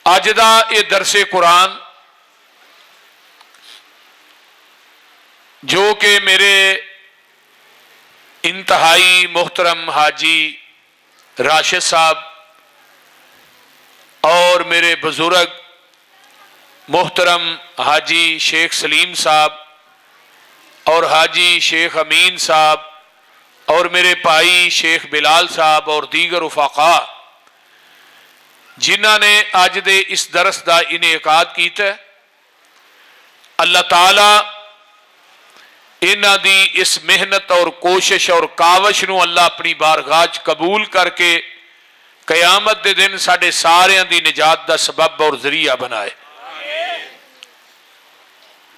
अज दा ये दरसे कुरान जो कि मेरे इंतहाई मोहतरम हाजी राशिद साहब और मेरे बुजुर्ग मोहतरम हाजी शेख सलीम साहब और हाजी शेख अमीन साहब और मेरे भाई शेख बिलाल साहब और दीगर उफाका जिन्हों ने अज दे इस दरस का इनेकाद किया, अल्लाह ताला इन्हां दी इस मेहनत और कोशिश और कावश नूं अल्लाह अपनी बारगाह च कबूल करके कयामत दे दिन साडे सारियां दी निजात दा सबब और जरिया बनाए।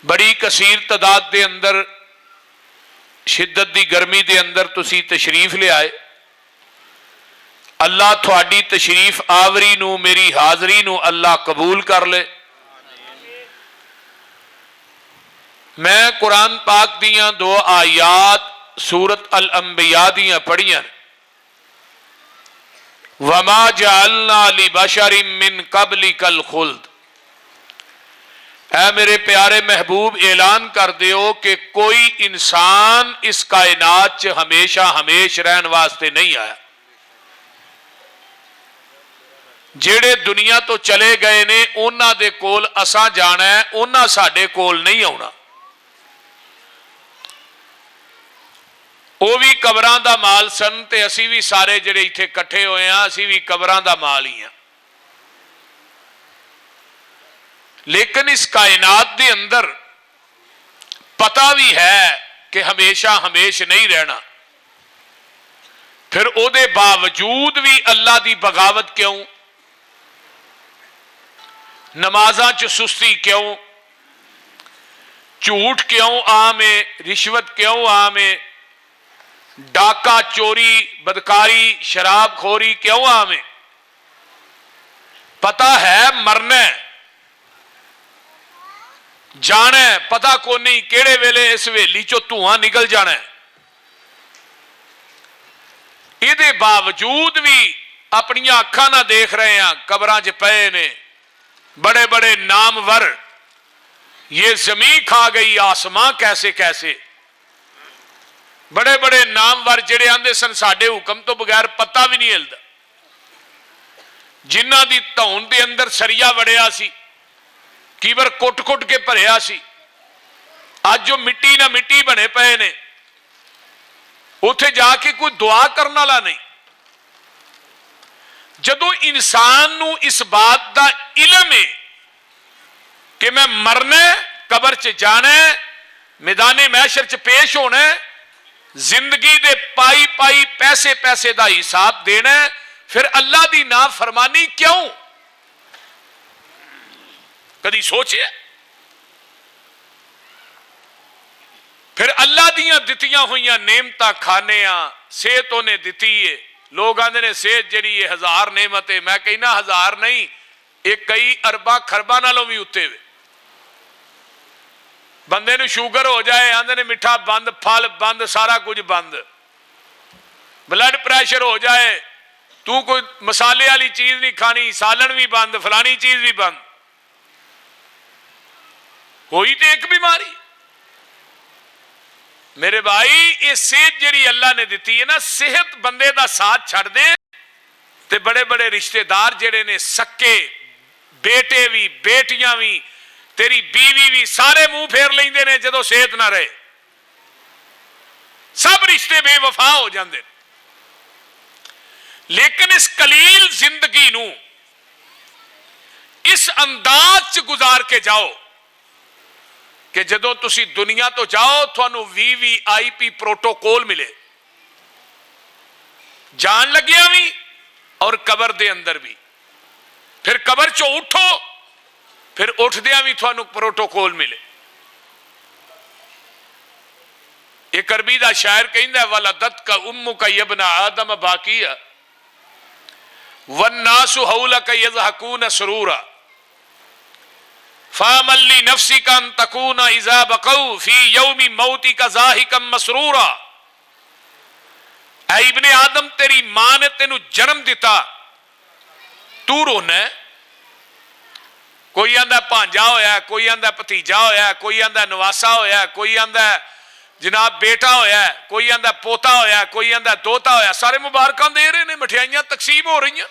बड़ी कसीर तादाद दे अंदर शिद्दत दी गर्मी दे अंदर तुसी तशरीफ ले आए। अल्लाह थोड़ी तशरीफ आवरी नूं मेरी हाजरी नूं अल्लाह कबूल कर ले। मैं कुरान पाक दियां दो आयात सूरत अल अंबिया दियां पढ़ियां। वमा जअलना लिबशरिन मिन कबलिकल खुल्द, ऐ मेरे प्यारे महबूब ऐलान कर दियो कि कोई इंसान इस कायनात च हमेशा हमेश रहने वास्ते नहीं आया। जेड़े दुनिया तो चले गए ने उन्हां दे कोल असां जाना है, उन्हां साडे कोल नहीं आउणा। वो भी कबरां दा माल सन ते असी भी सारे जेड़े इत्थे इकट्ठे होए हैं असी भी कबरां दा माल ही हैं। लेकिन इस कायनात दे अंदर पता भी है कि हमेशा हमेश नहीं रहना, फिर उहदे बावजूद भी अल्लाह दी बगावत क्यों, नमाज़ां च सुस्ती क्यों, झूठ क्यों आम है, रिश्वत क्यों आम है, डाका चोरी बदकारी शराबखोरी क्यों आम है। पता है मरना है, जाना है, पता को नहीं केड़े वेले इस वेली चो धुआं निकल जाना है। इहदे बावजूद भी अपनियां अखां ना देख रहे हैं कबरां च पए ने बड़े बड़े नामवर। ये जमीन खा गई आसमां कैसे कैसे, बड़े बड़े नामवर जेड़े आंदे सन साडे हुक्म तो बगैर पता भी नहीं हिलदा, जिन्हां दी धौन दे अंदर सरिया वड़िया सी, कीवर कुट कुट के भरिया सी, अज जो मिट्टी ना मिट्टी बने पे ने, उत्थे जाके कोई दुआ करने वाला नहीं। जदों इंसान नूं इस बात का इलम है कि मैं मरना है, कबर च जाना है, मैदाने महशर च पेश होना है, जिंदगी दे पाई पाई पैसे पैसे का हिसाब देना है, फिर अल्लाह की नाफरमानी क्यों? कदी सोचे? फिर अल्लाह दियां दित्तियां हुई नेमतां खाने, सेहत उन्हें दिती है। लोग आंदे ने सेहत जिहड़ी है 1000 नेमत है, मैं कहना 1000 नहीं, ये कई अरबा खरबा नालों भी उत्ते वे। बंदे नूं शुगर हो जाए आंदे ने मिठा बंद, फल बंद, सारा कुछ बंद। ब्लड प्रैशर हो जाए, तू कोई मसाले वाली चीज नहीं खानी, सालन भी बंद, फलानी चीज भी बंद। कोई तो एक बीमारी मेरे भाई, ये सेहत जिहड़ी अल्लाह ने दी है ना, सेहत बंदे का साथ छड़ दे ते बड़े बड़े रिश्तेदार जिहड़े ने, सक्के बेटे भी बेटियां भी तेरी बीवी भी सारे मुंह फेर लेंदे ने जदों सेहत ना रहे। सब रिश्ते बेवफा हो जाते। लेकिन इस कलील जिंदगी नूं इस अंदाज च गुजार के जाओ कि जदों तुसी दुनिया तो जाओ तुहानू VVIP प्रोटोकॉल मिले, जान लगिया भी और कबर दे अंदर भी। फिर कबर चो उठो, फिर उठदिया भी तुहानू प्रोटोकॉल मिले। एक अरबी दा शायर कहंदा है, वलदत का उम्मु का यबना आदम बाकिया वन्नासु हौलक यज़हकून सरूरा फामल्ली नफ्सी का तकून इज़ा बकऊ फी यौमी मौती का ज़ाहिकम मसरूरा। ऐ इब्ने आदम, तेरी मां ने तेनू जन्म दिता, तू रोना है, کوئی آندا بھانجا ہویا، کوئی آندا بھتیجا ہویا، کوئی آندا نواسا ہویا، کوئی آندا جناب بیٹا ہویا، کوئی آندا پوتا ہویا، کوئی آندا دوتا ہویا، سارے مبارکاں دے رہے ہیں، مٹھائیاں تقسیم ہو رہی ہیں.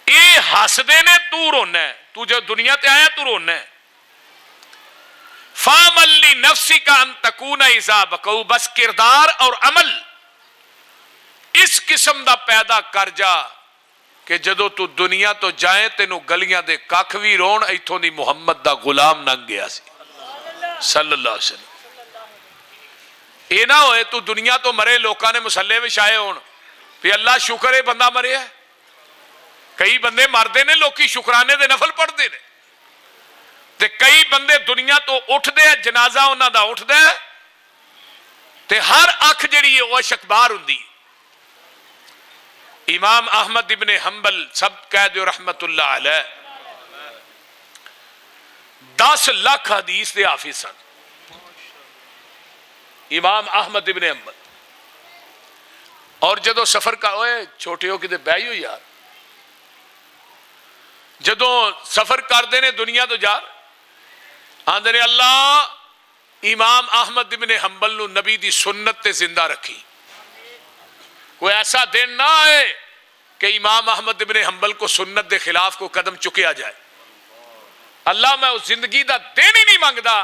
یہ ہسدے نے، تو رونا ہے. تو جو دنیا تے آیا تو رونا ہے. فَعْمَلْ لِنَفْسِكَ أَن تَكُونَ إِذَا بَكَوْا، بس کردار اور عمل اس قسم دا پیدا کر جا کہ جدو تو دنیا تو جائیں تینوں گلیاں دے ککھ وی رون، ایتھوں دی محمد دا غلام ننگ گیا سی صلی اللہ علیہ وسلم. اے نہ ہوئے تو دنیا تو مرے، لوکاں نے مسلے وچھائے ہون پھر اللہ شکر ہے بندہ مرے ہے. کئی بندے مردے نے، لوکی شکرانے دے نفل پڑھتے ہیں، تے کئی بندے دنیا تو اٹھ دے، جنازہ انہاں دا اٹھ دے تے ہر اکھ جڑی ہے وہ شکبار ہوندی. امام احمد ابن حنبل سب کہہ دیو رحمت اللہ علیہ 10 لاکھ حدیث دے حافظ سن. امام احمد ابن حنبل. اور جدو سفر کا ہوئے چھوٹے ہو کدے بیائی ہو یار، جدو سفر کر دینے دنیا تو جار آندے نے اللہ امام احمد ابن حنبل نو نبی دی سنت تے زندہ رکھی. کوئی ایسا دن نہ آئے کہ امام احمد ابن حنبل کو سنت دے خلاف کو قدم چکیا جائے. اللہ میں اس زندگی دا دن ہی نہیں مانگدا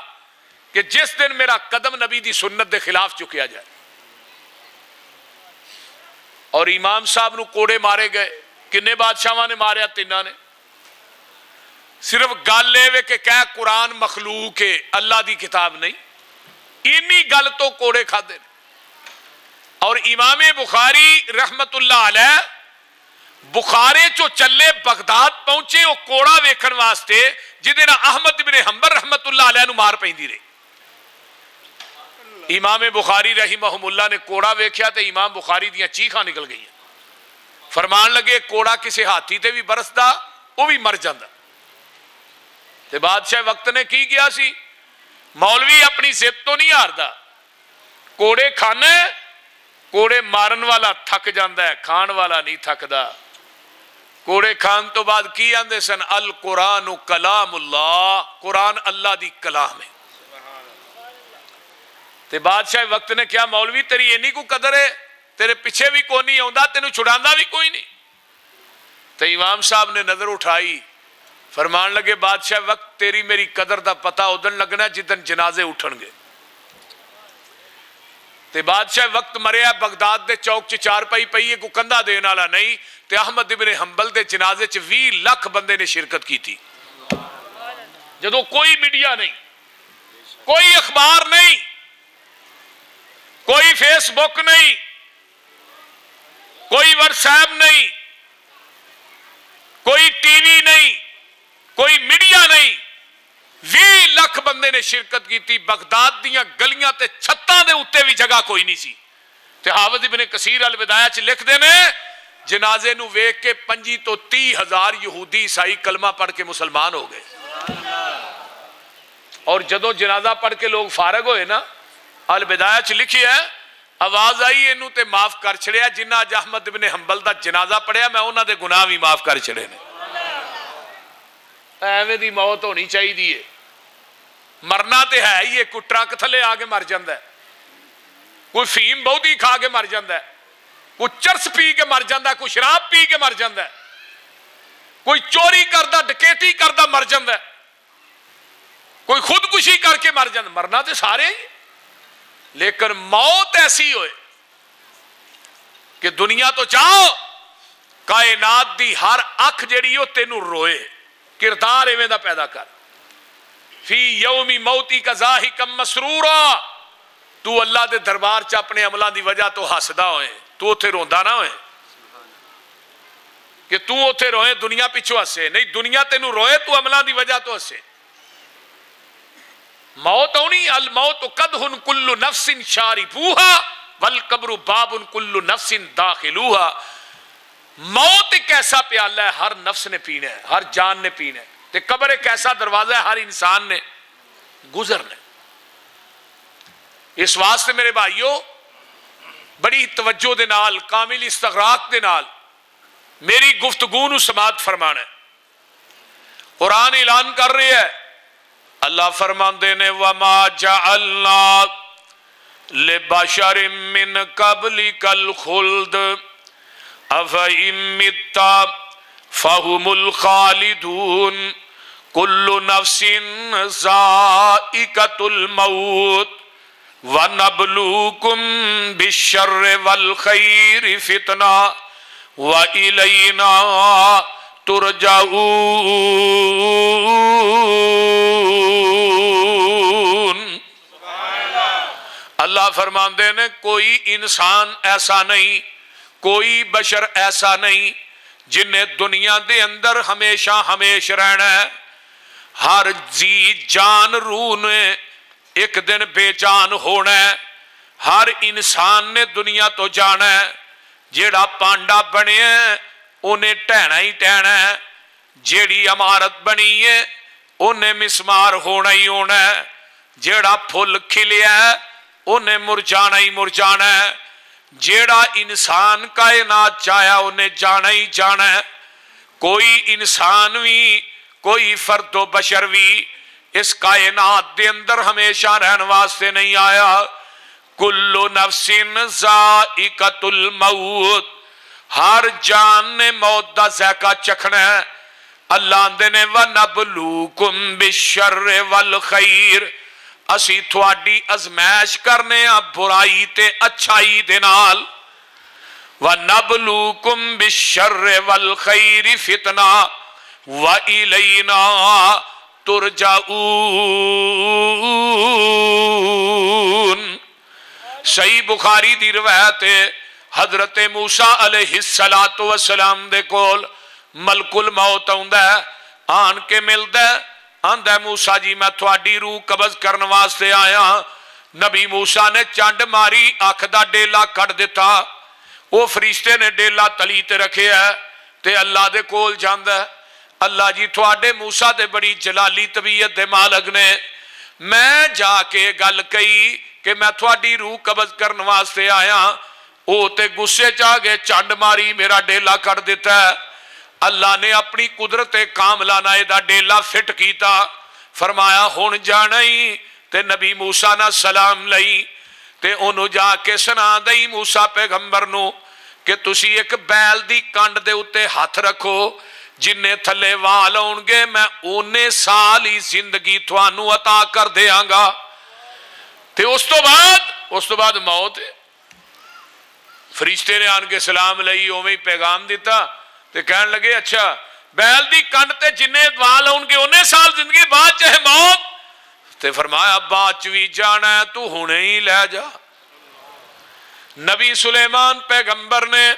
کہ جس دن میرا قدم نبی دی سنت دے خلاف چکیا جائے. اور امام صاحب نو کوڑے مارے گئے، کنے بادشاہاں نے ماریا؟ 3 نے. صرف گل اے کہ کہہ قرآن مخلوق ہے، اللہ دی کتاب نہیں، اینی گل تو کوڑے کھادے. اور امام بخاری رحمت اللہ علیہ بخارے چو چلے بغداد پہنچے وہ کوڑا ویکھن واسطے جدے نا احمد ابن حنبل رحمت اللہ علیہ نو مار پیندی رہی. امام بخاری رحمہم اللہ نے کوڑا ویکھیا تے امام بخاری دیاں چیخاں نکل گئی. فرمان لگے کوڑا کسے ہاتھی تے بھی برسدا وہ بھی مر جاندا. تے بادشاہ وقت نے کی کیا سی؟ مولوی اپنی ضد تو نہیں ہاردا، کوڑے کھانے، کوڑے مارن والا تھک جاندا ہے، کھان والا نہیں تھکدا. کوڑے کھان تو بعد کی آندے سن؟ القرآن کلام اللہ، قرآن اللہ دی کلام ہے. تے بادشاہ وقت نے کیا مولوی تیری اینی کو قدر ہے، تیرے پیچھے بھی کوئی نہیں آندا، تینوں چھڑاندا بھی کوئی نہیں. تے امام صاحب نے نظر اٹھائی، فرمان لگے بادشاہ وقت تیری میری قدر دا پتہ ادن لگنا جدن جنازے اٹھن گے. تے بادشاہ وقت مریا بغداد دے چوک چ چار پائی پئی کو کندھا دین والا نہیں. تے احمد ابن حنبل دے جنازے چ 20 لاکھ بندے نے شرکت کی تھی. جدو کوئی میڈیا نہیں، کوئی اخبار نہیں، کوئی فیس بک نہیں، کوئی واٹس ایپ نہیں، کوئی ٹی وی نہیں، کوئی میڈیا نہیں، 20 لاکھ بندے نے شرکت کی تھی. بغداد دیاں گلیاں تے چھتاں دے اوتے بھی جگہ کوئی نہیں سی. تے حافظ ابن کثیر الوداع چ لکھ دے نے جنازے نو ویکھ کے 25 تو 30 ہزار یہودی عیسائی کلمہ پڑھ کے مسلمان ہو گئے. اور جدوں جنازہ پڑھ کے لوگ فارغ ہوئے نا، الوداع چ لکھی ہے آواز آئی اینو تے معاف کر چھڑیا جنہ اج احمد ابن حنبل دا جنازہ پڑھیا میں انہاں دے گناہ بھی معاف کر چھڑے نے. ایویں دی موت ہونی چاہیے. مرنا تے ہے ہی ہے، کوئی ٹرک تھلے آ کے مر جاندا ہے، کوئی فیم بہتی کھا کے مر جاندا ہے، کوئی چرس پی کے مر جاندا ہے، کوئی شراب پی کے مر جاندا ہے، کوئی چوری کردا ڈکیٹی کردا مر جاندا ہے، کوئی خودکشی کر کے مر جاندا. مرنا تے سارے ہی، لیکن موت ایسی ہوئے کہ دنیا تو جاؤ کائنات دی ہر اکھ جڑی ہو تینوں روئے. کردار ایویں دا پیدا کر. فی یومی موتی کا ضاحکم مسرورا، تو اللہ دے دربار چ اپنے عملوں دی وجہ تو ہسدا ہوئے، تو اوتھے روندا نہ ہوئے کہ تو اوتھے روئے دنیا پیچھو ہسے. نہیں، دنیا تینوں روئے تو عملوں دی وجہ تو ہسے. موت ہونی، الموت قدح کل نفس شاربوہا والقبر باب کل نفس داخلوہا. موت ایک ایسا پیالہ ہے ہر نفس نے پینا ہے، ہر جان نے پینا ہے. تے قبر ایک ایسا دروازہ ہے ہر انسان نے گزرنا ہے. اس واسطے میرے بھائیو بڑی توجہ دے نال، کامل استغراق دے نال میری گفتگو نو سماعت فرمانا ہے. قرآن اعلان کر رہے ہے، اللہ فرماندے نے وما جعلنا لبشر من قبلک الخلد افإن مت فهم الخالدون کل نفس ذائقۃ الموت وَنَبْلُوكُمْ بِالشَّرِّ وَالْخَيْرِ فِتْنَةً وَإِلَيْنَا تُرْجَعُونَ۔ اللہ فرماندے نے کوئی انسان ایسا نہیں، کوئی بشر ایسا نہیں جن نے دنیا دے اندر ہمیشہ ہمیش رہنا ہے۔ ہر جی جان روح نے ایک دن بے جان ہونا ہے، ہر انسان نے دنیا تو جانا ہے۔ جیڑا پانڈا بنے ہے انہیں ٹہنا ہی ٹہنا ہے، جیڑی عمارت بنی ہے انہیں مسمار ہونا ہی ہونا ہے، جیڑا پھول کھلیا ہے انہیں مرجانا ہی مرجانا ہے، جیڑا انسان کائنات چاہیا انہیں جانا ہی جانا ہے۔ کوئی انسان بھی کوئی فرد و بشر بھی اس کائنات دے اندر ہمیشہ رہن واسطے نہیں آیا۔ کل نفس ذائقۃ الموت، ہر جان نے موت دا ذائقہ چکھنا ہے۔ اللہ آندے نے وَنَبْلُوكُمْ بِالشَّرِّ وَالْخَيْرِ، اسی تھوڑی ازمائش کرنے ہیں برائی تے اچھائی دے نال۔ وَنَبْلُوكُمْ بِالشَّرِّ وَالْخَيْرِ فِتْنَةً وَإِلَيْنَا ترجعون۔ صحیح بخاری دی روایت ہے، حضرت موسیٰ علیہ السلام دے کول ملک الموت آندا ہے، آن کے ملدا ہے، آندا ہے موسیٰ جی میں تھوڑی روح قبض کرنے واسطے آیا۔ نبی موسیٰ نے چانڈ ماری، آنکھ دا ڈیلا کٹ دیتا، وہ فرشتے نے ڈیلا تلی تے رکھے ہے تے اللہ دے کول جاندا ہے۔ اللہ جی تھوڑے موسیٰ دے بڑی جلالی طبیعت دے مالک نے، میں جا کے گل کئی کہ میں تھوڑی روح قبض کرنے واسطے آیا، او تے غصے چاہ گئے، چانڈ ماری، میرا ڈیلا کٹ دیتا ہے۔ اللہ نے اپنی قدرت کاملہ نائے دا ڈیلا فٹ کیتا، فرمایا ہون جانا ہی، تے نبی موسیٰ نہ سلام لئی تے انہوں جا کے سنا دئی موسیٰ پیغمبر نو کہ تسی ایک بیل دی کانڈ دے اتے ہاتھ رکھو، جنہیں تھلے وال ہونگے میں انہیں سال ہی زندگی توانو عطا کر دیاں گا۔ تے اس تو بعد موت ہے۔ فرشتے نے آن کے سلام لئی، اوہیں پیغام دیتا تے کہن لگے اچھا بیل دی کنڈ تے جنہیں وال ہونگے انہیں سال زندگی بعد چاہے موت، تے فرمایا بعد چوی جانا ہے تو ہونے ہی لے جا۔ نبی سلیمان پیغمبر نے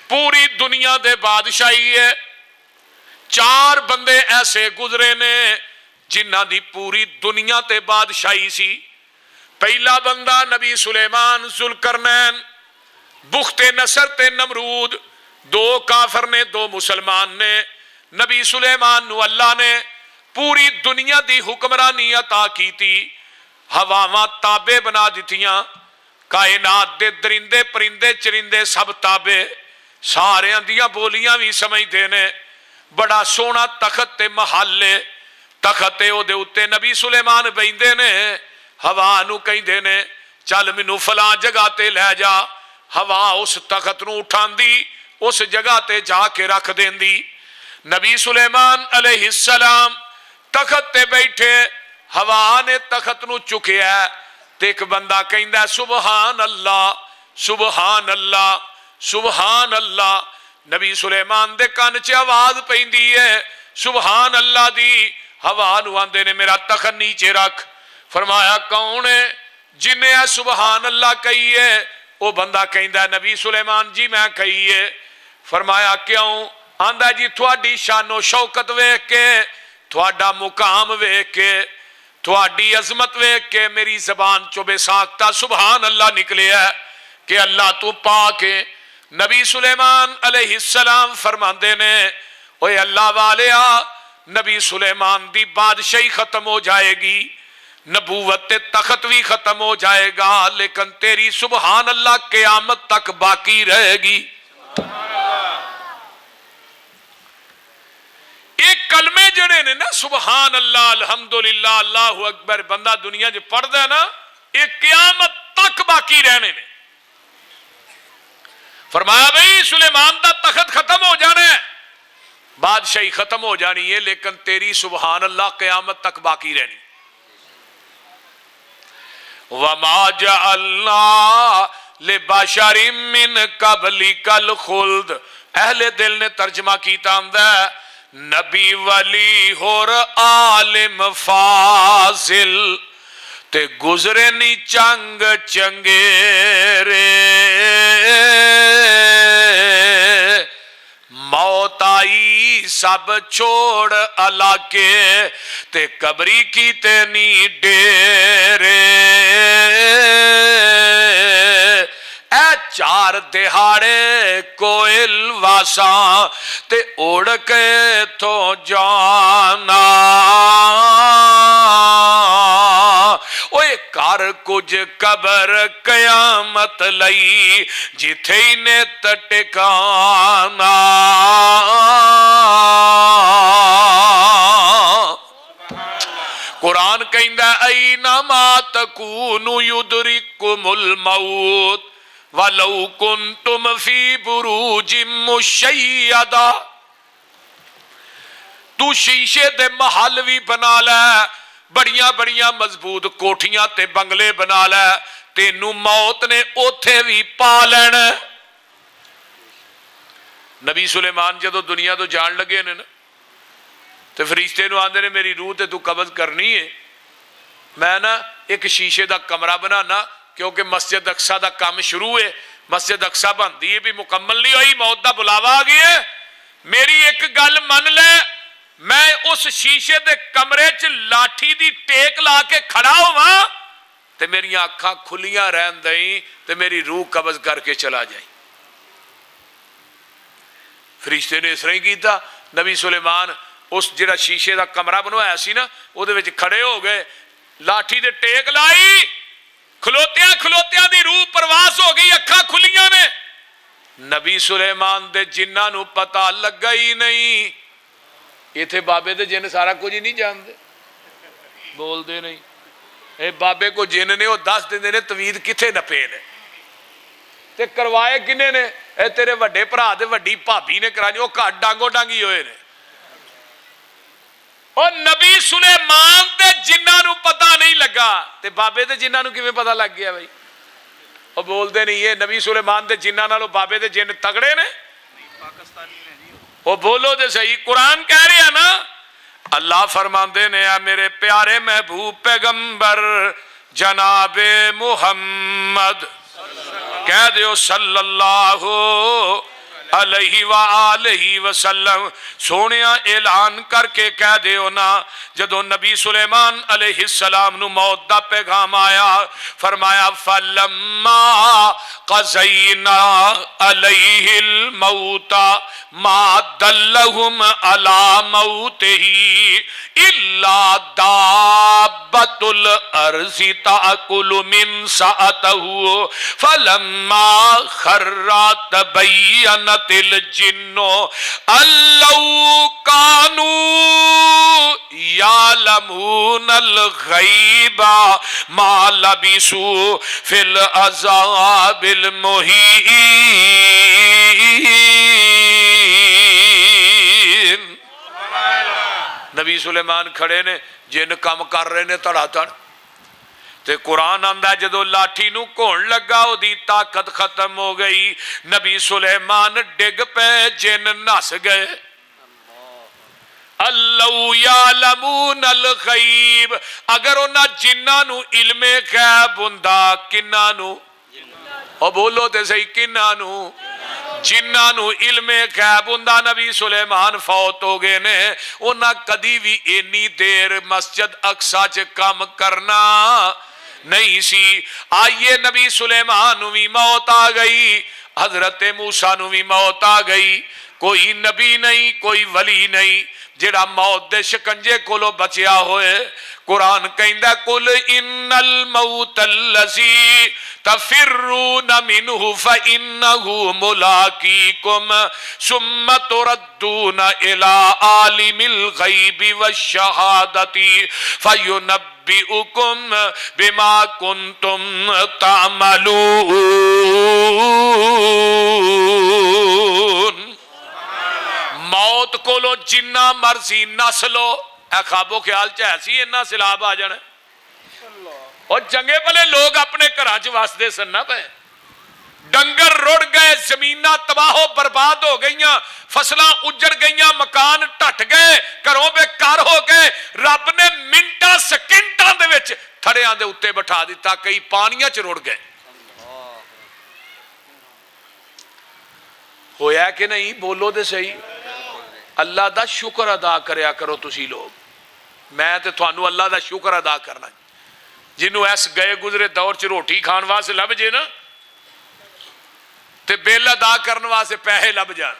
پوری دنیا دے بادشاہی ہے، 4 بندے ایسے گزرے نے جنہ دی پوری دنیا تے بادشاہی سی۔ پہلا بندہ نبی سلیمان ذوالقرنین، بخت نصر تے نمرود، 2 کافر نے 2 مسلمان نے۔ نبی سلیمان نو اللہ نے پوری دنیا دی حکمرانی عطا کی تھی، ہواواں تابع بنا دیتیاں، کائنات دے درندے پرندے چرندے سب تابع، سارے اندیاں بولیاں بھی سمجھ دینے۔ بڑا سونا تخت تے محلے، تخت تے او دے اتے نبی سلیمان بیندے نے، ہوا نو کہیں دینے چل منو فلاں جگہ تے لے جا، ہوا اس تخت نو اٹھان دی، اس جگہ تے جا کے رکھ دین دی۔ نبی سلیمان علیہ السلام تخت تے بیٹھے، ہوا نے تخت نو چکے ہے، تے ایک بندہ کہیں دا سبحان اللہ سبحان اللہ سبحان اللہ۔ نبی سلیمان دے کان چ آواز پیندی ہے سبحان اللہ دی، ہوا نو آندے نے میرا تخت نیچے رکھ۔ فرمایا کون ہے جنہیں سبحان اللہ کہی ہے؟ وہ بندہ کہندا نبی سلیمان جی میں کہی ہے۔ فرمایا کیوں؟ آندا جی تھوڑی شان و شوکت ویکھ کے، تھوڑا مقام ویکھ کے، تھوڑی عظمت ویکھ کے میری زبان چو بے ساختہ سبحان اللہ نکلے ہے کہ اللہ تو پاک ہے۔ نبی سلیمان علیہ السلام فرماندے نے اوے اللہ والیا، نبی سلیمان دی بادشاہی ختم ہو جائے گی، نبوت تخت بھی ختم ہو جائے گا، لیکن تیری سبحان اللہ قیامت تک باقی رہے گی۔ ایک جڑے نے نا سبحان اللہ الحمدللہ اللہ اکبر بندہ دنیا جو پڑھدا ہے نا یہ قیامت تک باقی رہنے نے. فرمایا بھئی سلیمان دا تخت ختم ہو جانا ہے, بادشاہی ختم ہو جانی ہے, لیکن تیری سبحان اللہ قیامت تک باقی رہنی. وَمَا جَعَلْنَا لِبَشَرٍ مِّن قَبْلِكَ الْخُلْدَ. اہل دل نے ترجمہ کیتا ہے نبی ولی اور عالم فاضل تے گزرے نی چنگ چنگیرے, موت آئی سب چھوڑ علاقے تے قبری کی تینی ڈیرے. اے چار دہاڑے کوئل واساں تے اڑ کے تو جانا, اوے کر کچھ قبر قیامت لئی جتھے نے ٹکانا. قرآن کہندا اینما تکونوا یدرککم الموت وَلَوْ كُنْتُمْ فِي بُرُوجٍ مُشَيَّدَةٍ. تو شیشے دے محل بھی بنا لے, بڑیاں بڑیاں مضبوط کوٹھیاں تے بنگلے بنا لے, تینوں موت نے اوتھے بھی پا لینا. نبی سلیمان جدو دنیا تو جان لگے نے نا تے فرشتے نو آندے نے میری روح تے تو قبض کرنی ہے, میں نا ایک شیشے دا کمرہ بنانا, کیونکہ مسجد اقصی دا کام شروع ہے, مسجد اقصی بندی ہے بھی مکمل نہیں ہوئی, موت دا بلاوا آ گئی ہے. میری ایک گل من لے, میں اس شیشے دے کمرے چ لاٹھی دی ٹیک لا کے کھڑا ہوا تے میری آنکھاں کھلیاں رہن دیں تے میری روح قبض کر کے چلا جائیں. فرشتے نے اس طرح ہی کیتا. نبی سلیمان اس جڑا شیشے دا کمرہ بنوایا سی نا وہ دے وچ کھڑے ہو گئے, لاٹھی دے ٹیک لائی, کھلوتیاں کھلوتیاں دی روح پرواز ہو گئی, اکھاں کھلیاں نے. نبی سلیمان دے جنہاں نو پتہ لگا ہی نہیں. ایتھے بابے دے جن سارا کچھ ہی نہیں جاندے, بول دے نہیں. اے بابے کو جن نے وہ دس دے نے توید کتھے نپے نے تے کروائے کنے نے, اے تیرے وڈے بھرا دے وڈی بھابی نے کرانی, وہ گھر ڈانگو ڈانگی ہوئے نے. اور نبی سلیمان دے جنہاں نو پتہ نہیں لگا تے بابے دے جنہاں نو کیویں پتہ لگ گیا بھائی. اور بول دے نہیں یہ نبی سلیمان دے جنہاں نالوں بابے دے جن تگڑے نے, وہ بولو دے صحیح. قرآن کہہ رہے ہیں نا, اللہ فرماندے نے اے میرے پیارے محبوب پیغمبر جناب محمد, کہہ دیو صلی اللہ علیہ وآلہ وسلم, سونیا اعلان کر کے کہہ دیو نا, جدو نبی سلیمان علیہ السلام نو موت دا پیغام آیا, فرمایا فَلَمَّا قَضَيْنَا عَلَيْهِ الْمَوْتَ مَا دَلَّهُمْ عَلَى مَوْتِهِ إِلَّا دَابَّةُ الْأَرْضِ تَأْكُلُ مِنْ سَأَتَهُ فَلَمَّا خَرَّ تَبَيَّنَتِ الْجِنُّ أَلَّوْ كَانُوا يَعْلَمُونَ الْغَيْبَ مَا لَبِثُوا فِي الْعَذَابِ الْمُهِينِ. نبی سلیمان کھڑے نے, جن کام کر رہے نے تڑا تڑ, تے قرآن آندا ہے جدو لاٹھی نو کون لگا او دی طاقت ختم ہو گئی, نبی سلیمان ڈگ پہ, جن نس گئے. اللہ یعلمون الغیب, اگر انہاں جنہاں نو علم غیب ہوندا, کنہاں نو, او بولو تے صحیح کنہاں نو, جنہاں نو علم غیب ہوندا, نبی سلیمان فوت ہو گئے نے, انہاں کدی بھی اینی دیر مسجد اقصی چ کام کرنا نہیں سی. آئیے نبی سلیمان نو بھی موت آ گئی, حضرت موسیٰ نو بھی موت آ گئی. कोई नबी नहीं, कोई वली नहीं जिहड़ा मौत दे शिकंजे कोलों बचिया होए। कुरान कहंदा कुल इन्नल मौतल्लज़ी तफिर्रून मिन्हु फइन्नहु मुलाकीकुम सुम्मा तुरद्दून इला आलिमिल गैबि वश्शहादति फयुनब्बिउकुम बिमा कुंतुम तामलून। मौत कोलों जिन्ना मर्जी नस लो, खाबो ख्याल च है सी इन्ना सिलाब आ जाना। और चंगे भले लोग अपने घर च वसते सन ना पे, डंगर रुड़ गए, जमीना तबाहो बर्बाद हो गई, फसलां उजड़ गई, मकान टट गए, घरों बेकार हो गए। रब ने मिंटां सकिंटां दे विच थड़ियां दे उत्ते बिठा दिता, कई पानियां च रुड़ गए। होया कि नहीं? बोलो तो सही। अल्लाह दा शुक्र अदा करया करो तुसी लोग। मैं तो तुहानू अल्लाह दा शुक्र अदा करना। जिन्हों इस गए गुजरे दौर च रोटी खाण वास्ते लभ जे ना, ते बिल अदा करने वास्ते पैसे लभ जान,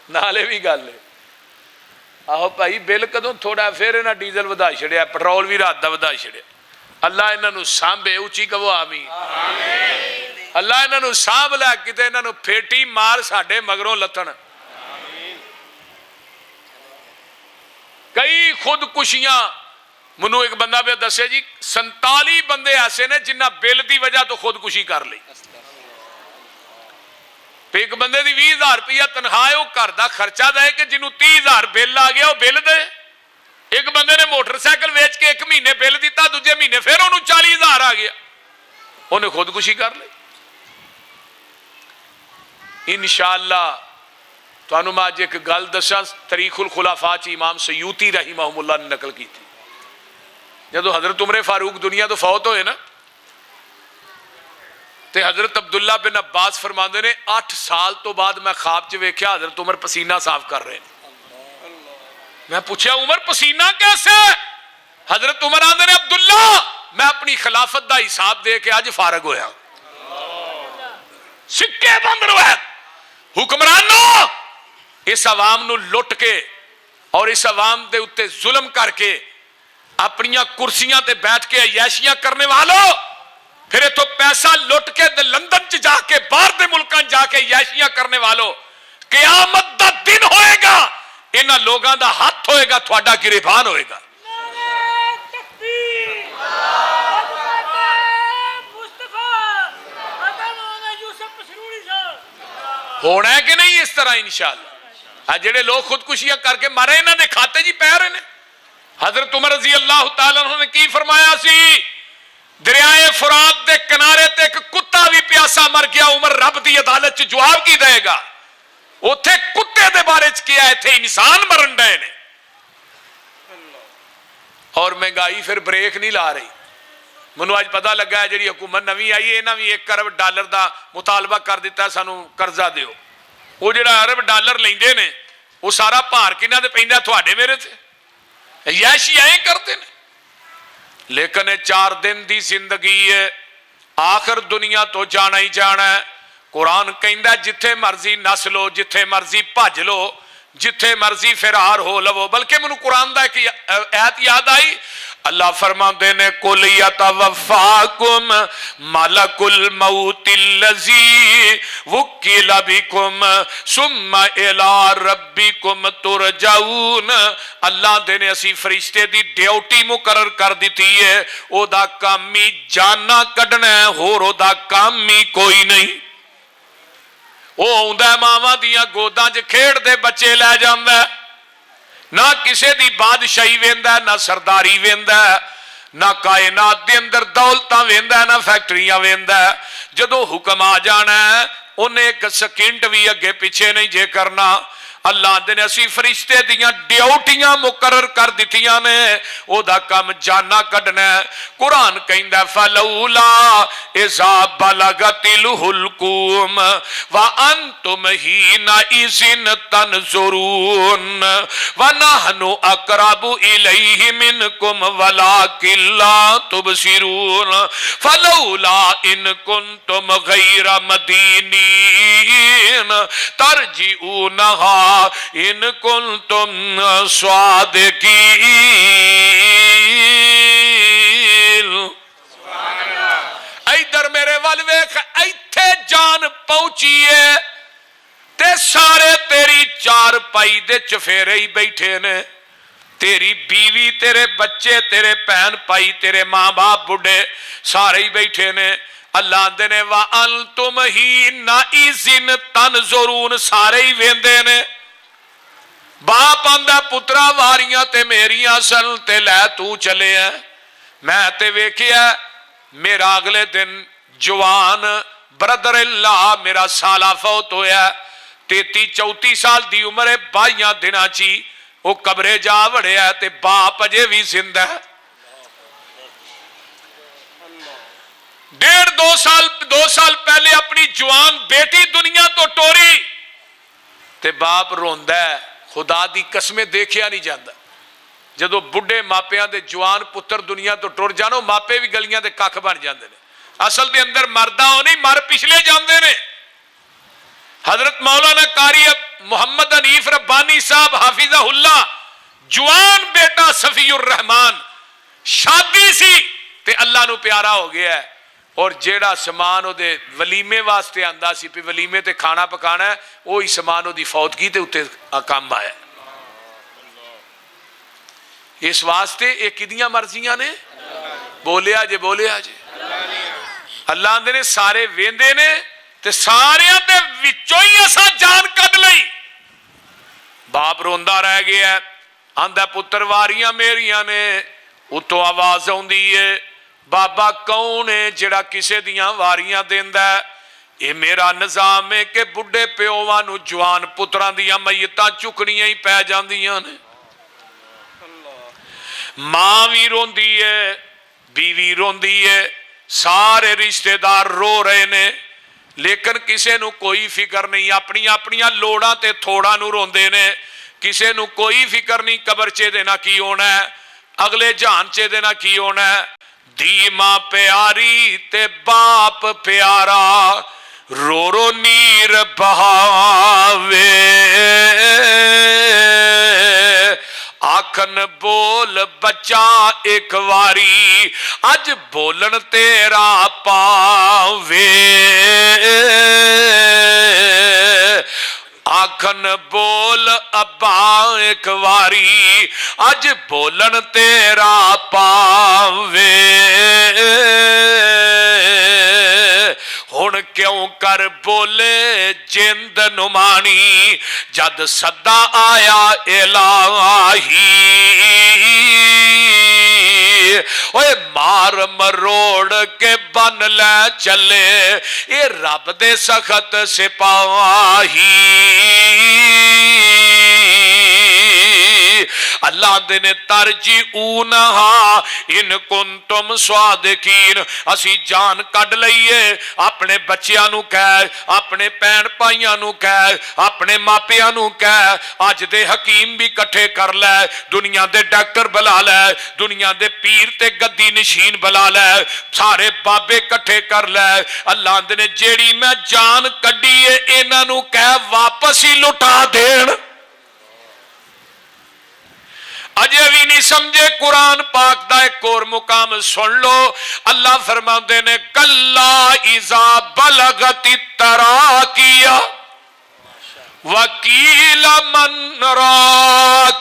नाले भी गल है। आहो भाई बिल कदों थोड़ा, फिर इन्हां डीजल वधा छड़िया, पेट्रोल भी रात दा वधा छड़िया। अल्लाह इन्हां सांभे, उची कहो आमीन। अल्लाह इन्हां सांभ लै, किते इन्हां फेटी मार साडे मगरों लथण। कई खुदकुशियां, मैनू एक बंदा पे दसे जी 47 बंदे ऐसे ने जिन्हें बिल की वजह तो खुदकुशी कर ली। एक बंदे की 20,000 रुपया तनख्वाह है, वो घर का खर्चा दे कि जिन्हों 30,000 बिल आ गया वो बिल दे। एक बंदे ने मोटरसाइकिल वेच के 1 महीने बिल दिता, दूजे महीने फिर उन्होंने 40,000 आ गया, उन्हें खुदकुशी कर ली। इंशाअल्लाह तुहानू मैं अज एक गल दसा, तरीखुल खुलाफा च इमाम सयूती रहीमहुल्लाह ने नकल की थी। जदों हजरत उमर फारूक दुनिया तो फौत होए ना, ते हजरत अब्दुल्ला बिन अब्बास फरमाते ने 8 साल तो बाद मैं ख्वाब च वेख्या हजरत उमर पसीना साफ कर रहे हैं। मैं पूछा उमर पसीना कैसे? हजरत उमर आंदे ने अब्दुल्ला मैं अपनी खिलाफत का हिसाब दे के अज फारग होया। सिक्के बंद रवैत हुक्मरानों, इस अवाम नू लुट के और इस अवाम के उत्ते जुल्म करके अपनिया कुर्सियां ते बैठ के अय्याशियां करने वालों, फिर इथों पैसा लुट के लंदन च जाके बाहर के मुल्कां जाके अय्याशियां करने वालों, क़यामत दा दिन होएगा, इन्हां लोगां दा हाथ होएगा, तुहाडा गिरबान होएगा। होना है कि नहीं इस तरह? इंशाअल्लाह। जेडे लोग खुदकुशियां करके मारे, इन्हां दे खाते जी पै रहे हैं। हजरत उमर रज़ी अल्लाह तआला अन्हु ने की फरमाया सी, दरियाए फुरात दे किनारे ते एक कुत्ता भी प्यासा मर गया, उमर रब दी अदालत च जवाब की देगा? उत्थे कुत्ते दे बारे च किया, इत्थे इंसान मरन डे ने। और महंगाई फिर ब्रेक नहीं ला रही। मैनू अज पता लगा है जी हुकूमत नवी आई है, इन्हें भी $1 अरब का मुतालबा कर दिता, सानू कर्जा दिओ। वो जो $1 अरब लेंदे ने, वो सारा भार किन्हां ते पैंदा? तुहाडे मेरे ते। अय्याशी ऐ करते हैं। लेकिन 4 दिन की जिंदगी है, आखिर दुनिया तो जाना ही जाना है। कुरान कहंदा जिथे मर्जी नस लो, जिथे मर्जी भज लो, जिथे मर्जी फिरार हो लवो। बल्कि मैनू कुरान दा एक आयत याद आई, अल्लाह फरमाते ने कुल यतवफ़ाकुम मलकुल मौतिल्लज़ी वुक्किल बिकुम सुम्मा इला रब्बिकुम तुरजाऊन। अल्लाह दे ने असी फरिश्ते दी ड्यूटी मुकर्रर कर दी है, ओदा काम ही जाना कढ़ना है, होर ओदा काम ही कोई नहीं। वो आउंदा मावां दियां गोदां च खेडदे बच्चे लै जांदा, ना किसी दी बादशाही वेंदा, ना सरदारी वेंदा, ना कायनात दे अंदर दौलतां वेंदा, ना फैक्ट्रियां वेंदा। जदों हुक्म आ जाना है, उन्हें 1 सेकंड भी अगे पिछे नहीं जे करना। اللہ आंदे ने असी फरिश्ते दियां ड्यूटियां मुकर्रर कर दित्तियां ने, ओदा काम जाना कढना। कुरान कहंदा फलौला इज़ा बलगतिल हुलकुम व अंतुम हीना इज़िन तनज़ुरून व नहनु अक़रबु इलैहि मिनकुम वलाकिन ला तुबसिरून फलौला इन कुंतुम गैर मदीनीन तरजिऊनहा इन कुंतुम स्वादिकीन। इधर मेरे वल वेख, इत्थे जान पहुंची है ते सारे तेरी चार पाई दे चफेरे ही बैठे ने, तेरी बीवी, तेरे बच्चे, तेरे भैन भाई, तेरे मां बाप बुढ़े सारे ही बैठे ने। अल्लाह आंदे ने वा अंतुम ही ना इज़िन तनज़ुरून, सारे ही वेंदे ने। बाप आंदा पुत्रा वारियां ते मेरियां सन ते लै तू चले है। मैं ते वेखिया मेरा अगले दिन जवान ब्रदर इल्ला मेरा साला फौत होया, 33-34 साल दी उम्र है, 22 दिनां ची वो कब्रे जा वड़िया ते बाप अजे भी जिंदा है। 1.5-2 साल पहले अपनी जवान बेटी दुनिया तो टोरी ते बाप रोंदा है। खुदा दी कसमें देखिया नहीं जाता, जदों बुढ़े मापियां दे जवान पुत्र दुनिया तो टुर जानो, मापे भी गलियां दे कख बन जाते हैं। असल दे अंदर मरदा हो नहीं, मर पिछले जाते हैं। हजरत मौलाना कारी मोहम्मद हनीफ रब्बानी साहब हाफिज़हुल्लाह, जवान बेटा सफीउर रहमान, शादी सी ते अल्लाह नू प्यारा हो गया है। और जेड़ा समान ओदे वलीमे वास्ते आंदा सी, भी वलीमे ते खाना पकाना है, वही समान ओदी फौतगी ते उत्ते काम आया। इस वास्ते ये किदियां मर्जियां ने? बोलिया जे, बोलिया जे। अल्लाह आंदे ने सारे वेंदे ने ते सारियां दे विचों ही असां जान कढ लई। बाप रोंदा रह गया, आंदा पुत्र वारियां मेरियां ने। उतों आवाज आउंदी है, बाबा कौन है जिहड़ा किसे दियां वारियां देंदा है? ये मेरा निजाम है कि बुढ़े प्योवां नूं जवान पुत्रां दियां मय्यतां चुकणियां ही पै जांदियां ने। मां भी रोंदी है, बीवी रोंदी है, सारे रिश्तेदार रो रहे ने, लेकिन किसे नूं कोई फिक्र नहीं। अपनी अपनियां लोड़ां ते थोड़ां नूं रोंदे ने, किसे नूं कोई फिक्र नहीं कबर च देना की होना है, अगले जहान च देना की होना है। धी मां प्यारी ते बाप प्यारा, रो रो नीर बहावे, आखन बोल बच्चा एक वारी, अज बोलन तेरा पावे। आखन बोल अब्बा एक वारी, अज बोलन तेरा पावे। हुण क्यों कर बोले जिंद नुमानी, जद सदा आया इलाही। ओए मार मरोड़ के बन ले चले, ये रब दे सखत सिपाही। अल्लाह दे ने तरजी ऊनहा इन कुंतुम स्वादिकीन। असी जान कढ लईए, अपने बच्चियां नू कह, अपने भैन भाइयां नू कह, अपने मापियां नू कह, अज दे हकीम भी इकट्ठे कर लै, दुनिया दे डॉक्टर बुला लै, दुनिया दे पीर ते गद्दी नशीन बुला लै, सारे बाबे इकट्ठे कर लै। अल्लाह दे ने जेड़ी मैं जान कढी है, इन्हां नू कह वापस ही लुटा देण। अजे भी नहीं समझे कुरान पाक दा एक और मुकाम सुन लो। अल्लाह फरमाते ने कल्ला इज़ा बलगति तराकिया वकील मन राक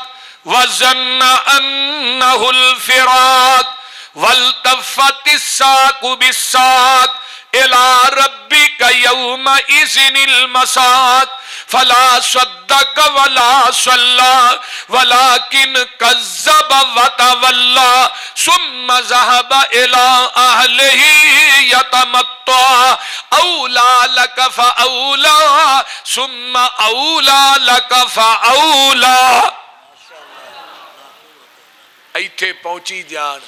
वज़न्न अन्नहुल फिराक वल्तफ़तिस साक़ु बिस्साक़ इला रब्बिका यौमइज़िनिल मसाक फला सद्दक वला सल्ला वलाकिन कज़्ज़ब व तवल्ला सुम्मा ज़हब इला अहलिही यतमत्ता औला लक फऔला सुम्मा औला लक फऔला। इत्थे पहुंची जान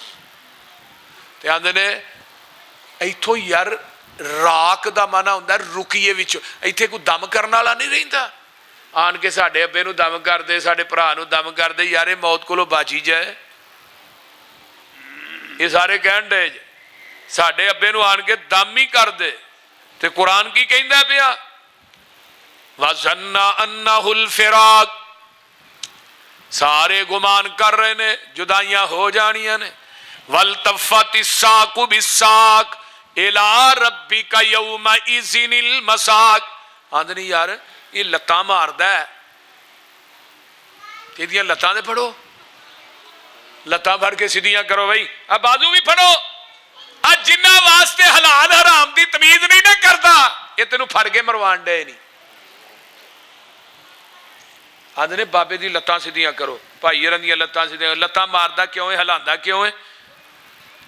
ते आंदे ने इथों यार राख दा माना हुंदा रुकीए विच, इत्थे कोई दम करने वाला नहीं रहिंदा। आन के साडे अब्बे नूं दम कर दे, साडे भरा नूं दम कर दे, यार ये मौत कोलों बाची जाए। ये सारे कहण डे साडे अब्बे नूं आन के दम ही कर दे। ते कुरान की कहंदा पिया वज़न्ना अन्नहुल फिराक, सारे गुमान कर रहे ने जुदाइयां हो जानियां ने। वल्तफ़तिस साक़ु बिस्साक़ इला रब्बिका यौमइज़िनिल मसाक। आंदे नहीं यार ये लत्तां मारदा है, इहदियां लत्तां ते फड़ो, लत्तां फड़ के सीधियां करो भाई, अब बाजू भी फड़ो। आज जिन्ना वास्ते हलाल हराम की तमीज नहीं ना करता, ये तेनू फड़ के मरवान डे नहीं। आंदे ने बाबे दी लत्तां सीधियां करो, भाई हरां दी लत्तां सीधियां। लत्तां मारदा क्यों है, हिलांदा क्यों है?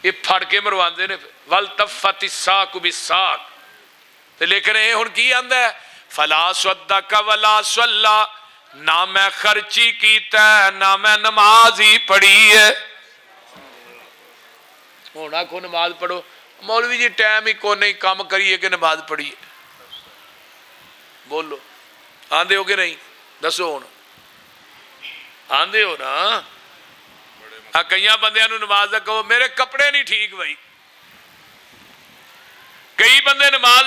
ये फड़ के मरवांदे ने। वल्तफ़तिस साक़ु बिस्साक़ ते लेकिन ये हुण की आंदा है फला सद्दक वला सल्ला, ना मैं खर्ची कीता ना मैं नमाज ही पढ़ी है। हुण आखो नमाज पढ़ो, मौलवी जी टाइम ही को नहीं, काम करिए कि नमाज पढ़िए? बोलो आंदे हो कि नहीं? दसो हुण आंदे हो ना? कई बंदियां नूं नमाज दा कहो मेरे कपड़े नहीं ठीक भाई। कई बंदे नमाज,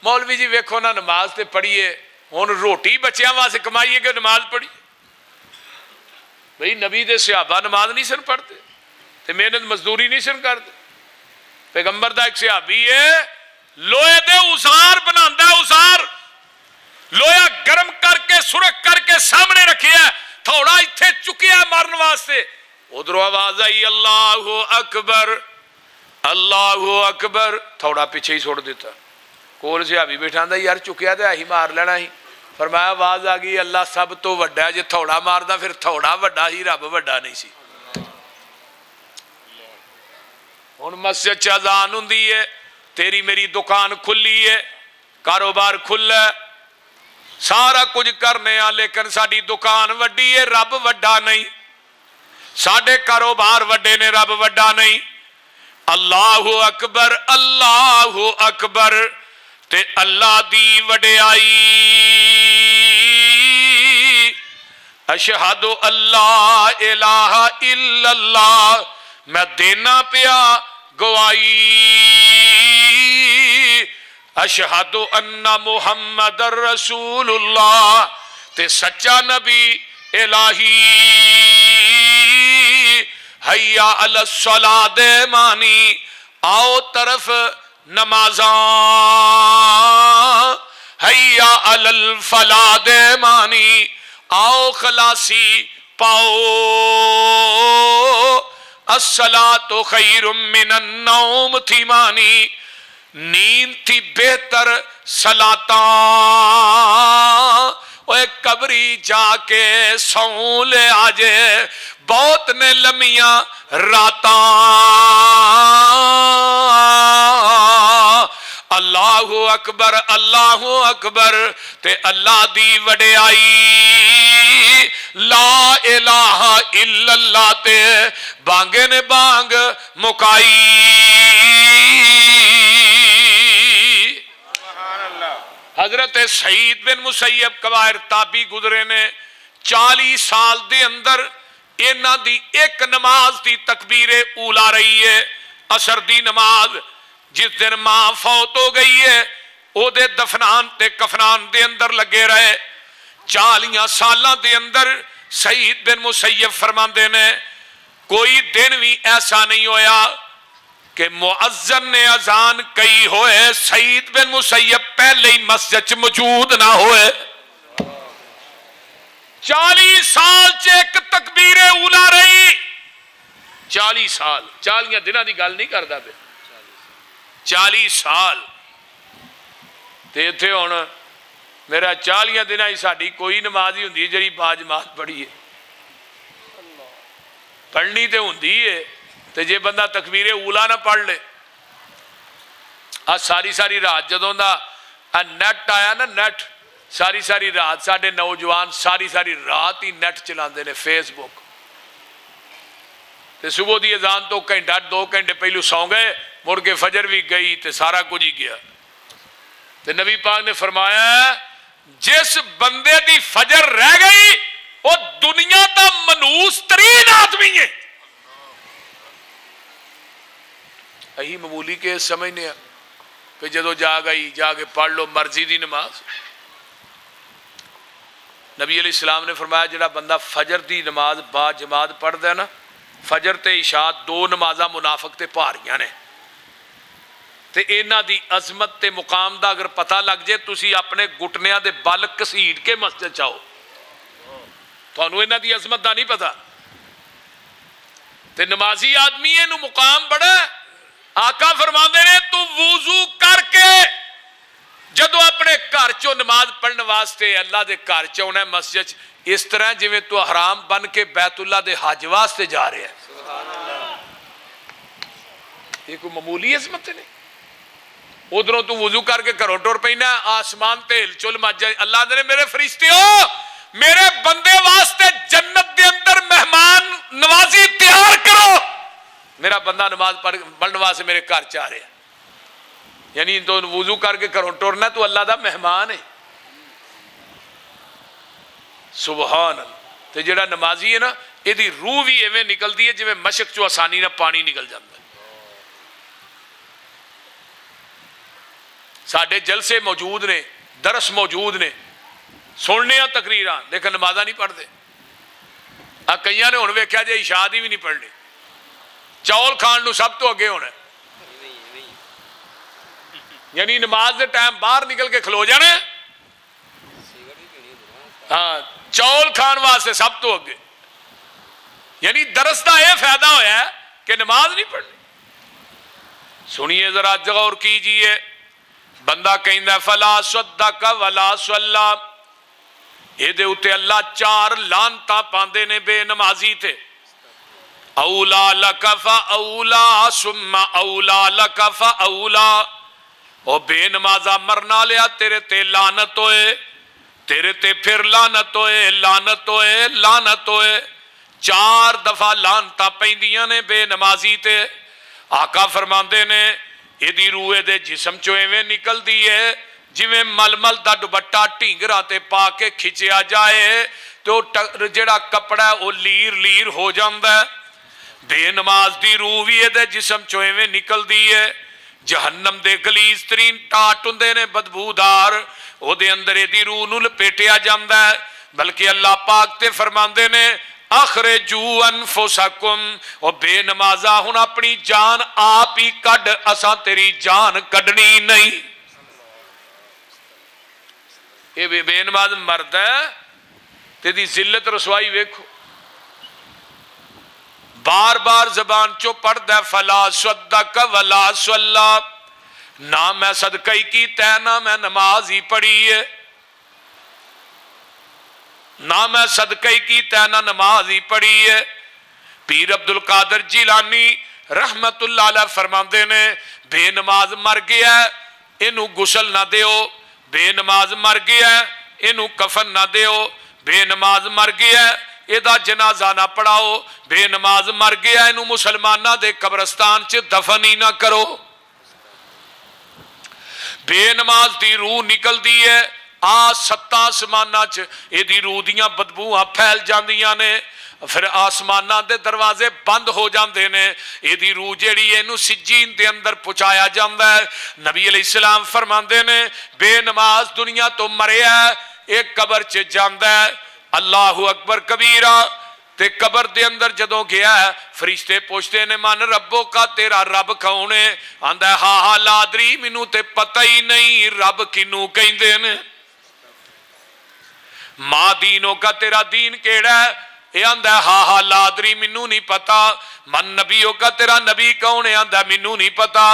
मौलवी जी वेखो ना नमाज ते पढ़िए, हुण रोटी बच्चों वास्ते कमाइए कि नमाज पढ़ी? भाई नबी दे सहाबा नमाज नहीं सन पढ़ते ते मेहनत मजदूरी नहीं सन करते। पैगंबर दा एक सहाबी है लोहे दे उसार बनांदा, उसार लोहा गर्म करके सुरख करके सामने रखिया, थोड़ा इत्थे चुकिया मारन वास्ते। उधरों आवाज आई अल्लाहु अकबर अल्लाहु अकबर, थोड़ा पीछे ही छोड़ देता। कोल सहाबी बैठा आंदा यार चुकिया तो ही मार लेना ही। फरमाया आवाज आ गई अल्लाह सब तो वड्डा, जे थोड़ा मारदा फिर थोड़ा वड्डा ही, रब वड्डा नहीं सी। हुण मस्जिद च अजान हुंदी है, तेरी मेरी दुकान खुली है, कारोबार खुला, सारा कुछ करने आ, लेकिन साडी दुकान वड्डी है, रब वड्डा नहीं। साडे कारोबार वड्डे ने, रब वड्डा नहीं। अल्लाहु अकबर अल्लाहु अकबर ते अल्लाह दी वड्याई। अशहदु अल्ला इलाहा इल्लल्लाह, मैं देना पिया गवाही। अशहदु अन्ना मुहम्मदर रसूलुल्लाह, ते सच्चा नबी इलाही। हैया अला सला दे मानी, आओ तरफ नमाजा। हैया अलल फला दे मानी, आओ खलासी पाओ। अस्सलातु खैरुम मिनन नौम थी मानी, नींद थी बेहतर सलाता। ओए कबरी जाके सौ ले आजे, बहुत ने लमिया राता। अल्लाहु अकबर ते अल्लाह दी वड्याई। ला इलाहा इल्लल्लाह ते बांगे ने बांग मुकाई। हजरत सईद बिन मुसैयब कवायर ताबी गुजरे ने, 40 साल दे अंदर इन्हां दी एक नमाज दी तकबीरे ऊला रही है, असर दी नमाज। जिस दिन मां फौत हो गई है ओदे दफनान ते कफनान दे अंदर लगे रहे। 40 सालां दे अंदर सईद बिन मुसैयब फरमांदे ने कोई दिन भी ऐसा नहीं होया कि मुअज्जिन ने अजान कही होए, सईद बिन मुसैयब पहले ही मस्जिद च मौजूद ना होए। 40 साल च एक तकबीरे उला रही। 40 साल, 40 दिनों की गल नहीं करता पे, 40 साल ਤੇ ਇੱਥੇ ਹੁਣ ਮੇਰਾ 40 ਦਿਨਾਂ ਹੀ ਸਾਡੀ ਕੋਈ ਨਮਾਜ਼ ਹੀ ਹੁੰਦੀ ਜਿਹੜੀ ਬਾਜਮਾਤ ਪੜ੍ਹੀ ਹੈ। ਪੜ੍ਹਨੀ ਤੇ ਹੁੰਦੀ ਹੈ ਤੇ ਜੇ ਬੰਦਾ ਤਕਬੀਰੇ ਊਲਾ ਨਾ ਪੜ੍ਹ ਲੇ। ਆ ਸਾਰੀ ਰਾਤ ਜਦੋਂ ਦਾ ਨੈਟ ਆਇਆ ਨਾ, ਨੈਟ ਸਾਰੀ ਰਾਤ ਸਾਡੇ ਨੌਜਵਾਨ ਸਾਰੀ ਰਾਤ ਹੀ ਨੈਟ ਚਲਾਉਂਦੇ ਨੇ, ਫੇਸਬੁੱਕ। ਤੇ ਸੁਬਹ ਦੀ ਅਜ਼ਾਨ ਤੋਂ ਘੰਟਾ 2 ਘੰਟੇ ਪਹਿਲੂ ਸੌਂ ਗਏ, ਮੁੜ ਕੇ ਫਜਰ ਵੀ ਗਈ ਤੇ ਸਾਰਾ ਕੁਝ ही गया। तो नबी पाक ने फरमाया जिस बंदे दी फजर रह गई वो दुनिया का मनूस तरीन आदमी है। अही मामूली के समझने कि जो जाग आई जाके पढ़ लो मर्जी की नमाज। नबी अलैहिस्सलाम ने फरमाया जिहड़ा बंदा फजर की नमाज बा जमात पढ़ता है ना, फजर ते इशा 2 नमाजा मुनाफिक ते भारियां ने, ते इन्हां दी अजमत ते मुकाम दा अगर पता लग जाए तुसी अपने घुटनियां दे बल घसीट के मस्जिद जाओ, तुहानू इन्हां दी अजमत दा नहीं पता। ते नमाजी आदमी इहनू मुकाम बड़ा। आका फरमांदे ने तू वुजू करके जदों अपने घर चों नमाज पढ़ने वास्ते अल्लाह दे घर च आउणा मस्जिद, इस तरह जिवें तू हराम बन के बैतुल्ला दे हज वास्ते जा रहा है। ये कोई मामूली अजमत नहीं। उधरों तू वुजू करके घरों टुर पैना, आसमान ते हिलचुल मच जाए। अल्लाह दे मेरे फरिश्ते मेरे बंदे वास्ते जन्नत दे अंदर मेहमान नवाजी तैयार करो, मेरा बंदा नमाज पढ़ने वास्ते मेरे घर च आ रहा। यानी तो वुजू करके घरों टुरना, तू अल्लाह दा मेहमान है। सुभान अल्लाह। ते जेड़ा नमाजी है ना, इहदी रूह भी इवें निकलती है जिवें मशक चों आसानी नाल पानी निकल जाता है। साडे जलसे मौजूद ने, दरस मौजूद ने, सुनने तकरीरां, लेकिन नमाजा नहीं पढ़ते। आ कईयां ने हुण वेख्या जे इशा दी भी नहीं पढ़नी, चौल खाण नूं सब तो अगे होना। यानी नमाज के टाइम बाहर निकल के खलो जाने, हाँ चौल खाण वास्ते सब तो अगे। यानी दरस का यह फायदा होया कि नमाज नहीं पढ़नी। सुनिए जरा गौर कीजिए। बंदा कहंदा फला सद्दक वला सल्ला, इहदे उत्ते अल्लाह 4 लानतां पांदे ने बेनमाजी ते। औला लकफा औला सुम्मा औला लकफा औला, ओ बेनमाजा मरना लिया तेरे ते लानत होए, तेरे ते फिर लानत होए, लानत होए, लानत होए। 4 दफा लानतां पैंदियां ने बेनमाजी ते। आका फरमांदे ने इहदी रूह दे जिस्म चों इवें निकलदी है जिवें मलमल दा दुपट्टा ढींगरा ते पा के खिंचिया जाए तो जिहड़ा कपड़ा है वो लीर लीर हो जांदा है। बेनमाज दी रूह भी इहदे जिस्म चों इवें निकलदी है। जहन्नम दे गलीज तरीन टाट हुंदे ने बदबूदार, ओहदे अंदर इहदी रूह नूं लपेटिया जांदा है। बल्कि अल्लाह पाक ते फरमांदे ने अखरिजू अनफुसकुम, ओ बेनमाजा हुण अपनी जान आप ही कढ, असां तेरी जान कढनी नहीं। ये बेनमाज मरद है ते दी जिल्लत रसवाई वेखो। बार बार जबान चो पढ़दा फला सद्दक वला सल्ला, ना मैं सदका ही कीता ना मैं नमाज ही पढ़ी है, ना मैं सदका ही कीता ना नमाज ही पढ़ी है। पीर अब्दुल कादिर जिलानी रहमतुल्लाह अलैह फरमांदे ने बेनमाज मर गया इनू गुसल ना दियो, बेनमाज मर गया इनू कफन ना दियो, बेनमाज मर गया इहदा जनाजा ना पढ़ाओ, बेनमाज मर गया इनू मुसलमाना दे कब्रस्तान च दफन ही ना करो। बेनमाज दी रूह निकलदी है आ 7 आसमानां च, इहदी रूह दियां बदबूआं फैल जांदियां ने, फिर आसमानां दे दरवाजे बंद हो जाते हैं। इहदी रूह जिहड़ी इहनूं सिज्जीन दे अंदर पहुंचाया जाता है। नबी अलैहिस्सलाम फरमांदे ने बेनमाज दुनिया तो मरिया एक कबर च जांदा है, अल्लाहु अकबर कबीरा, ते कबर दे अंदर जदों गया फरिश्ते पूछते ने मन रब्बो का, तेरा रब कौन है? आंदा हा हा लादरी, मैनू ते पता ही नहीं रब किनू कहंदे ने। मां दीनों का, तेरा दीन केड़ा है? یہ आंदा हा हा लादरी मैनू नहीं पता। मन नबी होगा तेरा नबी कौन है? आंदा मैनू नहीं पता।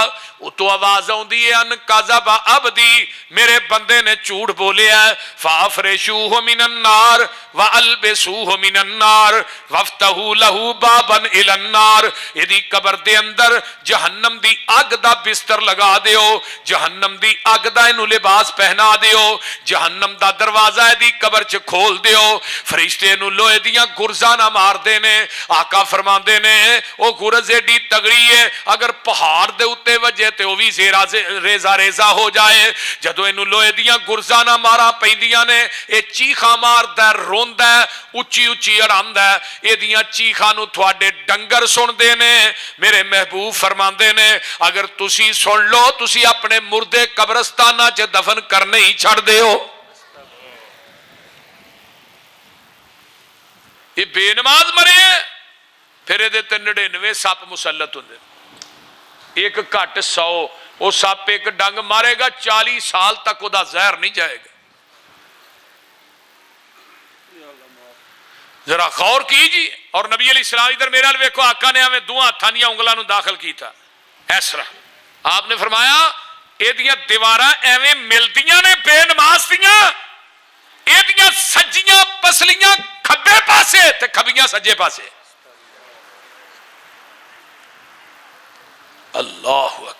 उतो आवाज आउंदी है अन काज़बा अब्दी, मेरे बंदे ने झूठ बोलिया। फाफरेशूहु मिनन नार व अलबिसूहु मिनन नार वफ्तहू लहू बाबन इलन नार। इहदी कबर दे अंदर जहन्नम दी अग दा बिस्तर लगा दियो, जहन्नम दी अग दा इहनू लिबास पहना दियो, जहन्नम दा दरवाजा इहदी कबर च खोल दियो। फरिश्ते नू लोहे दियां गुरजा ना मारदे ने। आका फरमांदे ने ओ गुरज एडी तगड़ी है, अगर पहाड़ दे उत्ते वजे ते ओ भी रेजा रेजा हो जाए। जदों इनू लोहे दियां गुरजा ना मारा पैंदियां ने, ये चीखा मारदा रोंदा उच्ची उच्ची अड़ांदा। एदियां चीखा नू तुहाडे डंगर सुनदे ने। मेरे महबूब फरमांदे ने अगर तुसी सुन लो तुसी अपने मुर्दे कब्रस्ताना च दफन करने ही छड़ दिओ। ये बेनमाज मरे फिर ये 99 सप मुसलत होंगे, एक घट 100। वो सप एक डंग मारेगा 40 साल तक वह जहर नहीं जाएगा। जरा गौर कीजिए। और नबी अली सलाम इधर मेरे वेखो, आका ने हमें दों हाथों दी उंगलों दाखिल किया इस तरह। आपने फरमाया एदियां दीवारां एवें मिलदियां ने बेनमाज दियां, एदियां सज्जियां पसलियां खब्बे पासे ते खबियां सज्जे पासे। अल्लाह अकबर।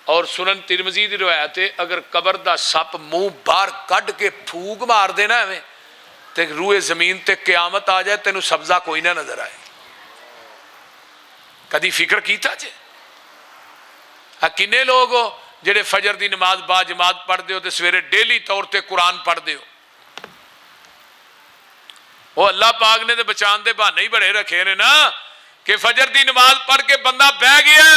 और सुनन तिरमिज़ी दी रिवायत है अगर कबर दा सप मुंह बाहर कढ़ के फूक मार देना एवें ते रूए जमीन ते क्यामत आ जाए, तेनू सब्जा कोई ना नजर आए। कदी फिक्र कीता जे? किन्ने लोग हो जेड़े फजर दी नमाज बा जमात पढ़ते हो तो सवेरे डेली तौर पर कुरान पढ़ते हो? वो अल्लाह पाक ने तो बचाने के बहाने ही बड़े रखे ने ना कि फजर दी नमाज पढ़ के बंदा बह गया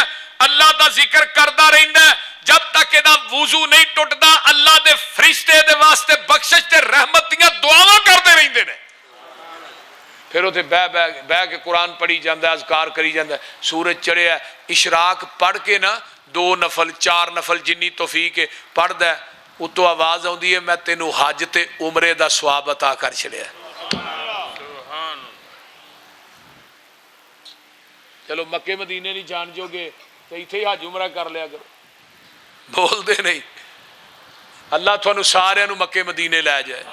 अल्लाह का जिक्र करता रहिंदा, जब तक इहदा वुजू नहीं टुटदा अल्लाह दे फरिश्ते दे वास्ते बख्शिश ते रहमत दीयां दुआवां करते रहिंदे ने। फिर उसे बह के कुरान पढ़ी जाता, अज़कार करी जाता। सूरज चढ़िया इशराक पढ़ के ना 2 नफल 4 नफल जिन्नी तौफीक है पढ़दा, उतों आवाज आउंदी है मैं तेनू हज ते उमरे दा सवाब अता कर छड़िया। चलो मक्के मदीने नहीं जान जोगे तो इत्थे ही हज उमरा कर लिया करो। बोलते नहीं। अल्लाह तुहानू सारियां नू मक्के मदीने लै जाए,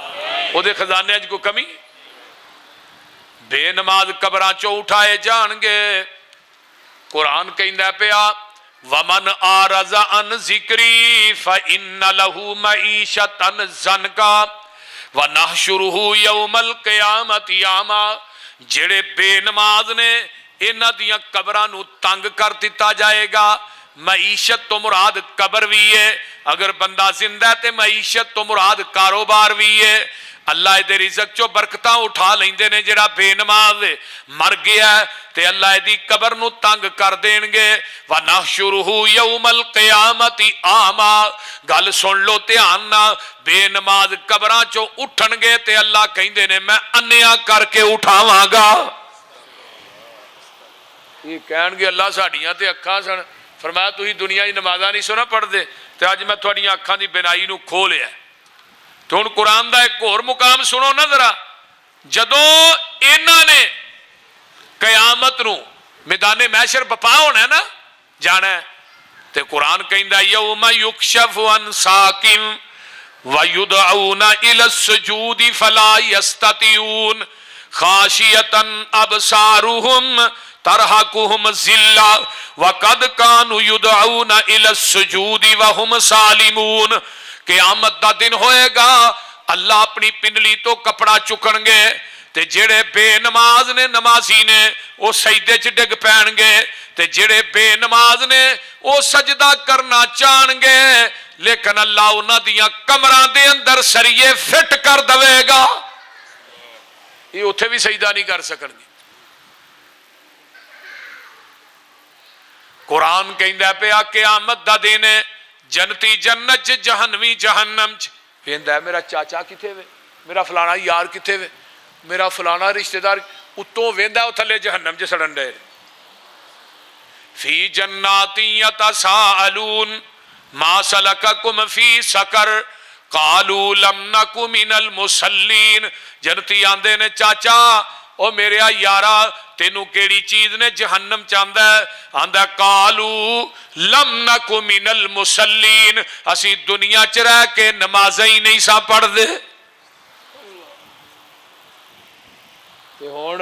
उहदे खजाने च कोई कमी? बेनमाज कबरां चों उठाए जाणगे। कुरान कहंदा पिया वमन आरज़ा अन ज़िक्री फ़इन्न लहू मईशतन ज़नका व नहशुरुहु यौमल क़यामति आमा। जेड़े बेनमाज ने इन्हां दियां कबरां नू तंग कर दिता जाएगा। मईशत तो मुराद कबर भी है, अगर बंदा जिंदा है तो मईशत तो मुराद कारोबार भी है। अल्लाह दे रिज़्क चो बरकतां उठा लेंदे ने। जेड़ा बेनमाज मर गया ते अल्लाह दी कबर नू तंग कर देणगे। व नहशुरुहु यौमल क़यामति आमा। गल सुन लो ध्यान नाल, बेनमाज कबरां चो उठणगे ते अल्लाह कहिंदे ने मैं अन्निया करके उठावांगा। ये कहणगे अल्लाह साडियां ते अखां सन। फरमाया तुसीं दुनिया दी नमाज़ां नहीं सो ना पढ़दे ते अज मैं तुहाडीआं अखां दी बिनाई नू खोलिया। तो हुण कुरान दा एक होर मुकाम सुनो ना जरा। जदों इन्हां ने कयामत नू मैदाने महशर बपा होना ना जाना ते कुरान कहंदा यौम युकशफु अन साकिम व युदऊना इला सुजूदी फला यस्ततिऊन खाशियतन अबसारुहुम तरहकुहुम जिल्ला वकद कानु युदऊना इला सुजूदी व हुम सालिमून। क़यामत दा दिन होएगा, अल्लाह अपनी पिंडली तो कपड़ा चुकणगे ते जेड़े बेनमाज ने नमाजी ने वो सजदे च डिग पैणगे ते जेड़े बेनमाज ने वो सजदा करना चाहणगे, लेकिन अल्लाह उन्हां दियां कमरां दे अंदर सरिये फिट कर देवेगा। ये उत्थे भी सजदा नहीं कर सकणगे। कुरान कहंदा पिया क़यामत दा दिन है, जन्नती जन्नत च जहन्नमी जहन्नम च। कहंदा मेरा चाचा किथे वे, मेरा फलाना यार किथे वे, मेरा फलाना रिश्तेदार उत्तों वेंदा वो थले जहन्नम च सड़न डे। फी जन्नाति यतसाअलून मा सलककुम फी सकर قالوا لم نک من المصلین. جنتی آندے نے چاچا او میرے یارا تینوں کیڑی چیز نے جہنم چاہندا ہے؟ آندا قالوا لم نک من المصلین، اسی دنیا چ رہ کے نمازیں ہی نہیں سا پڑھ دے. تے ہن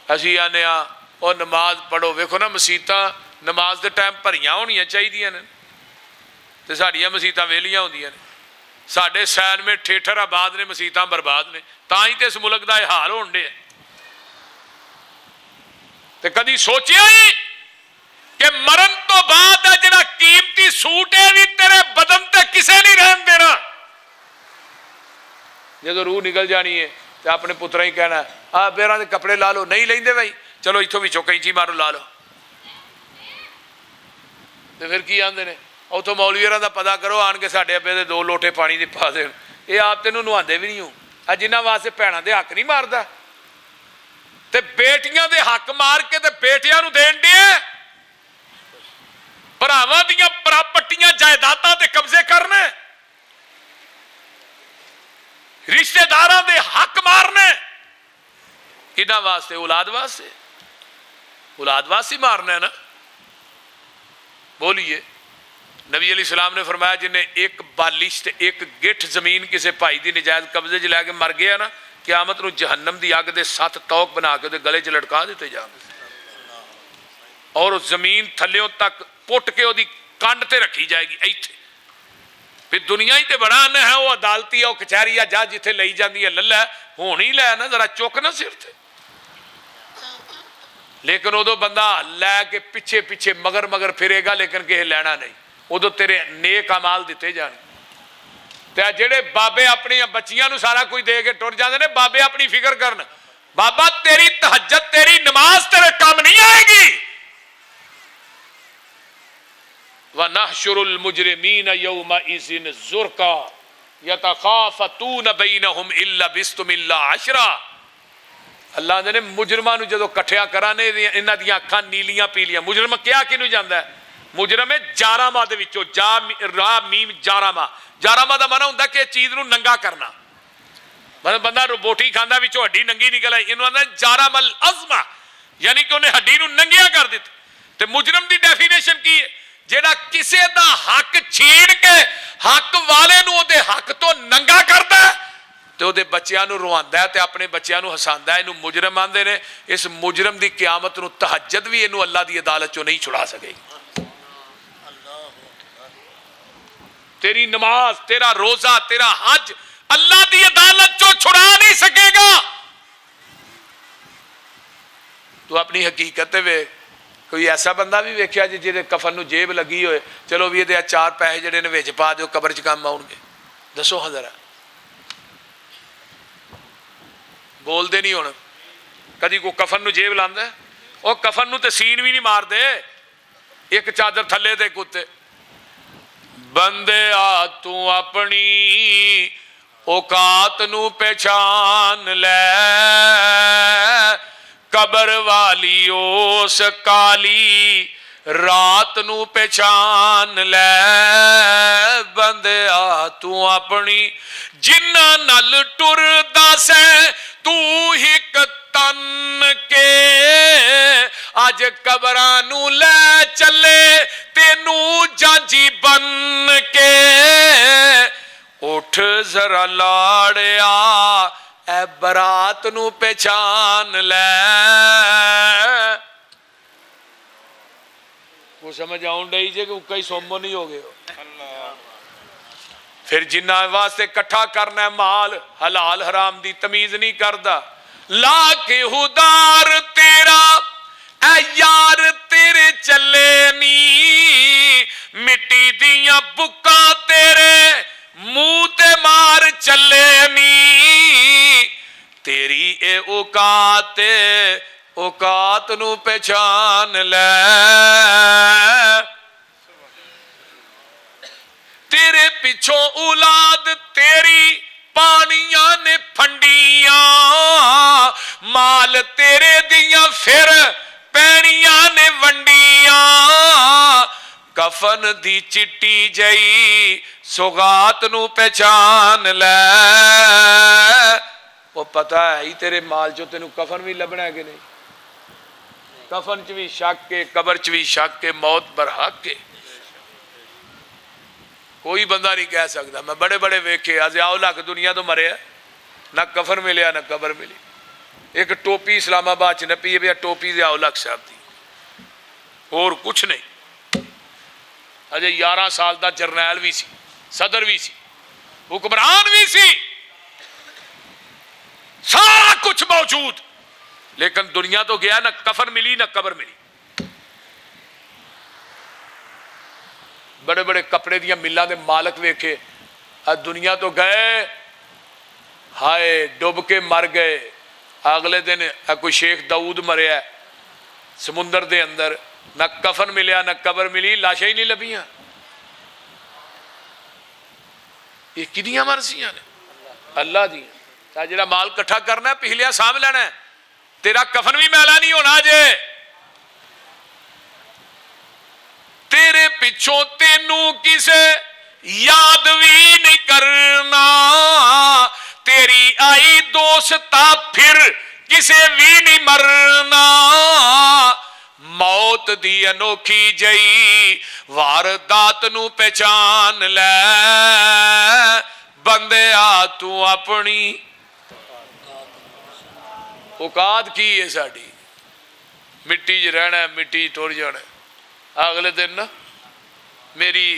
اسی آنے او نماز پڑھو. ویکھو نا مسیتاں نماز دے ٹائم بھریاں ہونیاں چاہیدیاں نے تے ساڈیاں مسیتاں ویلیاں ہوندیاں نے. ساڈے سین میں ٹھیٹھر آباد نے، مسیتاں برباد نے، تاں ہی تے اس ملک دا یہ حال ہون ڈے. تے کدی سوچیا ہی کہ مرن تو بعد جڑا قیمتی سوٹ ہے بھی تیرے بدن تے کسے نہیں رہن دینا. جدو روح نکل جانی ہے تو اپنے پترا ہی کہنا آ پیراں دے کپڑے لا لو، نہیں لیندے بھائی چلو اتوں بھی کینچی مارو لا لو. تو پھر کی آندے نے اتوں مولویاں دا پتا کرو آن کے ساڈے ابے دے 2 لوٹے پانی دے پا دین. یہ آپ تینوں نواندے بھی نہیں ہو. جنہاں واسطے بھیناں دے حق نہیں ماردا تے بیٹیاں دے حق مار کے تے بیٹیاں نو دین دے بھراواں دیاں پراپرٹیاں جائیداداں تے قبضے کرنے، رشتہ داراں دے حق مارنے. کنہاں واسطے؟ اولاد واسطے. اولاد واسطے مارنا ہے نا. بولیے. نبی علیہ السلام نے فرمایا جنہیں ایک بالش تے ایک گٹھ زمین کسے بھائی دی نجائز قبضے چ لے کے مر گیا نا، قیامت نو جہنم دی اگ دے 7 توق بنا کے گلے چ لٹکا دیتے جان گے اور زمین تھلیوں تک پٹ کے دی کنڈ تے رکھی جائے گی. ایتھے پھر دنیا ہی تے بڑا آنا ہے، وہ عدالتی ہے، وہ کچہری ہے، جا جتھے لئی جاندی ہے للہ ہونی لے نا، ذرا چک نا سر تے. لیکن ادو بندہ لے کے پیچھے پیچھے مگر مگر پھرے گا لیکن کہیں لینا نہیں. ادو تیرے نیک اعمال دیتے جانے. تے جڑے بابے اپنی بچیاں نو سارا کوئی دے کے ٹر جاندے نے، بابے اپنی فکر کرن. بابا تیری تہجد تیری نماز تیرے کام نہیں آئے گی. وَنَحْشُرُ الْمُجْرِمِينَ يَوْمَئِذٍ زُرْقًا يَتَخَافَتُونَ بَيْنَهُمْ إِن لَّبِثْتُمْ إِلَّا عَشْرًا. اللہ نے مجرماں نو جدو کٹھیا کرانے انہاں دیاں اکھاں نیلیاں پیلیاں. مجرم کیا کینو جاندا ہے؟ مجرم ہے جارامہ دے وچوں، جا را میم جارامہ. جارامہ دا معنی ہوندا کہ چیز نو ننگا کرنا. مطلب بندہ روبوٹی کھاندا وچوں ہڈی ننگی نکل آئی، انہوں آندا جارم العظمہ، یعنی کہ انہیں ہڈی نو ننگیا کر دیتا. تے مجرم دی ڈیفینیشن کی ہے؟ جیڑا کسے دا حق چھین کے حق والے نو دے حق تو ننگا کردا ہے تو دے بچیاں نو رواندا ہے تے اپنے بچیاں نو ہساندا ہے. انو مجرم آندے نے. اس مجرم دی قیامت نو تہجد بھی انو اللہ دی عدالت چوں نہیں چھڑا سکے. تیری نماز، تیرا روزہ، تیرا حج اللہ دی عدالت چوں چھڑا نہیں سکے گا. تو اپنی حقیقت وے کوئی ایسا بندہ بھی ویکھیا جی جے کفن نو جیب لگی ہوئے چلو بھی یہ 4 پیسے جڑے نے وچ پا دیو قبر چ کام آؤ گے؟ دسو ہاں ذرا. بول دے نہیں ہونا. کدی کو کفن نو جیب لاندا ہے؟ او کفن نو تے سین بھی نہیں مار دے، ایک چادر تھلے دے کتے. بندے آ تو اپنی اوقات نو پہچان لے، قبر والی اس کالی رات نو پہچان لے. بندے آ تو اپنی جنہ نل ٹردا سے تو ہک تن کے، اج قبرانو لے چلے تینو جانجی بن کے. اٹھ ذرا لاڑیا اے برات نو پہچان لے. وہ سمجھ آؤں ڈائی جے کہ کئی سومو نہیں ہو گئے ہو. پھر جنہ واسطے کٹھا کرنا ہے مال، حلال حرام دی تمیز نہیں کردا. لا کے ہدار تیرا اے یار تیرے چلے نی، مٹی دیاں بکاں تیرے منہ تے مار چلے نی. تیری اے اوقات نو پہچان لے. تیرے پچھوں اولاد تیری پانیاں نے پھنڈیاں، مال تیرے دیاں پھر پینیاں نے ونڈیاں. कफन दी चिट्टी जई सौगात नू पहचान लै। वो पता है ही तेरे माल चो तेनू कफन भी लभना है कि नहीं। कफन च भी शक के, कबर च भी शक के, मौत बरहक के। कोई बंदा नहीं कह सकता। मैं बड़े बड़े वेखे अज़ियाउल हक दुनिया तो मरे ना कफन मिले ना कबर मिली। एक टोपी इस्लामाबाद च नपी है टोपी ज़ियाउल हक साहब की, और कुछ नहीं। अजे 11 साल का जरनैल भी सी, सदर भी सी, हुक्मरान भी सी, सारा कुछ मौजूद, लेकिन दुनिया तो गया, ना कफन मिली ना कबर मिली। बड़े बड़े कपड़े दियां मिलों के मालक वेखे दुनिया तो गए, हाय डुब के मर गए। अगले दिन कोई शेख दाऊद मरिया समुंदर के अंदर, ना कफन मिलया ना कबर मिली, लाशा ही नहीं लभियां। ये किदियां मर्जियां ने अल्लाह दी। जिहड़ा माल इकट्ठा करना है पिछलिया सामभ लेना है, तेरा कफन भी मैला नहीं होना। जे तेरे पिछों तेनू किसे याद भी नहीं करना, तेरी आई दोस्ता फिर किसे भी नहीं मरना। मौत दी अनोखी जई वारदात नू पहचान लै, बंदे आ तू अपनी औकात की है साड़ी। मिट्टी च रहना, मिट्टी च टुर जाना। अगले दिन ना मेरी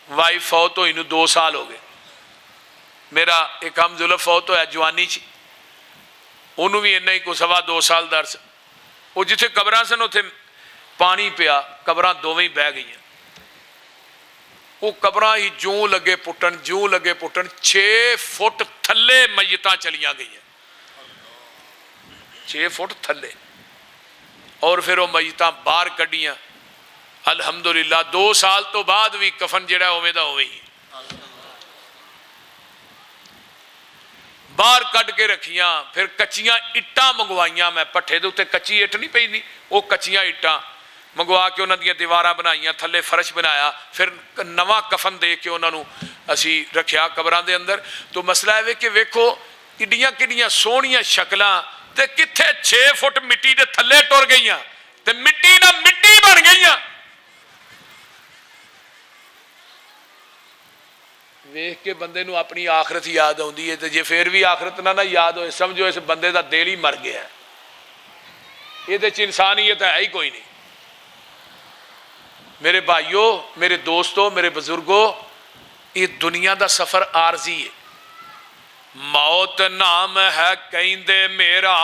वाइफ फौत होई नू 2 साल हो गए। मेरा एक हम जुल्फ फौत होया जवानी च, उन्होंने भी इन्ना ही को 2.25 साल दा अरसा। वो जिथे कबरां सन उत्थे पानी पिया, कबरां दोवें ही बह गई। वो कबरां ही जूं लगे पुटन, जूं लगे पुटन, 6 फुट थले मय्यतां चलियां गई, 6 फुट थले। और फिर वो मय्यतां बाहर कढ़ियां। अलहमदुलिल्लाह 2 साल तो बाद भी कफन जिहड़ा उवें दा उवें ही बाहर कढ़ के रखियां। फिर कच्चियां इट्टां मंगवाइयां, मैं भट्ठे दे उत्ते कच्ची इट्ट नहीं पैंदी, वो कच्चियां इट्टां मंगवा के उन्हां दियां दीवारां बनाईयां, थल्ले फर्श बनाया, फिर नवां कफन दे के उन्हां नूं असीं रखिया कबरां दे अंदर। तो मसला है कि वेखो किड्डियां किड्डियां सोहणियां शक्लां ते कित्थे 6 फुट मिट्टी दे थल्ले टुर गईयां ते मिट्टी ना मिट्टी बन गईयां। वेख के बंदे नूं अपनी आखरत याद आउंदी है। तो जे फिर भी आखरत ना याद होए, समझो इस बंदे दा दिल ही मर गया। ये इंसानियत है ही कोई नहीं। मेरे भाइयों, मेरे दोस्तों, मेरे बुजुर्गों, ये दुनिया का सफर आरजी है। मौत नाम है कहंदे मेरा,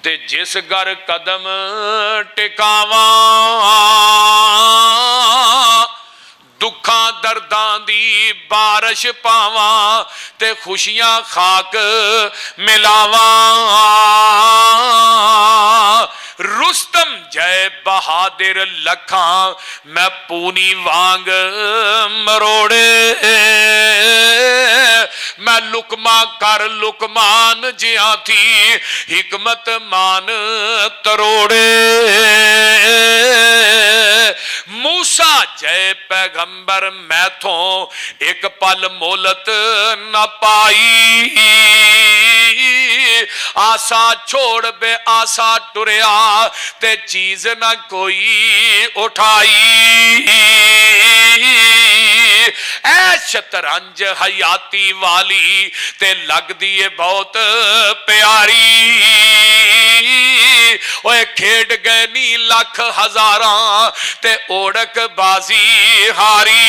ते जिस घर कदम टिकावा, दुखां दर्दां दी बारिश पावा, ते खुशियां खाक मिलावा। रुस्तम जय बहादुर लखां, मैं पूनी वांग मरोड़े, मैं लुकमा कर लुकमान जिया थी, हिकमत मान तरोड़े। मूसा जय पैगंबर मैथों एक पल मोहलत न पाई, आसा छोड़ बे आसा टुरिया, ते चीज न कोई उठाई। ऐ शतरंज हयाती वाली ते लगदी है बहुत प्यारी, ओए खेड गए नी लख हजारा, ते ओड़क बाजी हारी।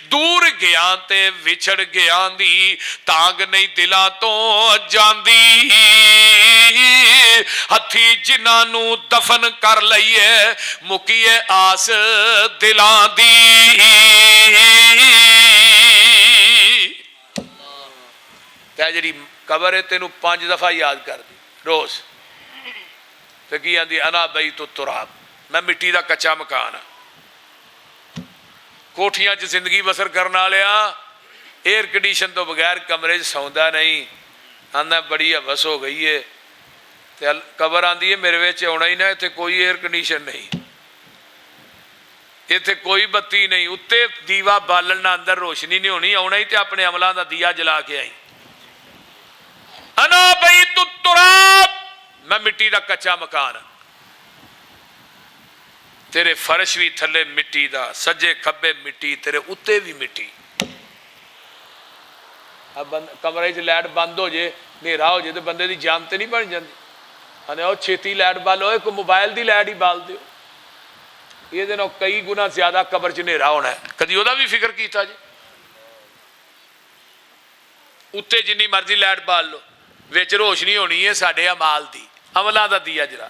दूर गया ते विछड़ गया दी तांग नहीं दिलां तो जांदी, हथी जिन्हां नू दफन कर लईए मुकीए आस दिलां दी। ते जिहड़ी कबर है तेनू 5 दफा याद कर दी रोज। तो की आंदी अना बई तो तुराब, मैं मिट्टी का कच्चा मकान हाँ। कोठियां च जिंदगी बसर करने वाले एयर कंडीशन तो बगैर कमरे च सौंदा नहीं। आंदा बड़ी हवस हो गई है। तो कबर आंदी है मेरे विच आउणा ही ना, इत्थे कोई एयर कंडीशन नहीं, इत्थे कोई बत्ती नहीं, उत्ते दीवा बालना, अंदर रोशनी नहीं होनी, आना ही तो अपने अमलों का दिया जला के आई। अना बैतु तुराब, मैं मिट्टी का कच्चा मकान, तेरे फर्श भी थले मिट्टी का, सज्जे खब्बे मिट्टी, तेरे उत्ते भी मिट्टी। अब कमरे च लाइट बंद हो जाए, नेरा हो जाए तो बंदे की जान तो नहीं बन जाती। आने आओ छेती लाइट बालो, एक मोबाइल की लाइट ही बाल दो, ये कई गुना ज्यादा कबर च नेरा होना है। कभी वह भी फिक्र किया जी? उत्ते जिन्नी मर्जी लाइट बाल लो, विच रोशनी होनी है साडे अमाल दी, अमलों का दिया जरा।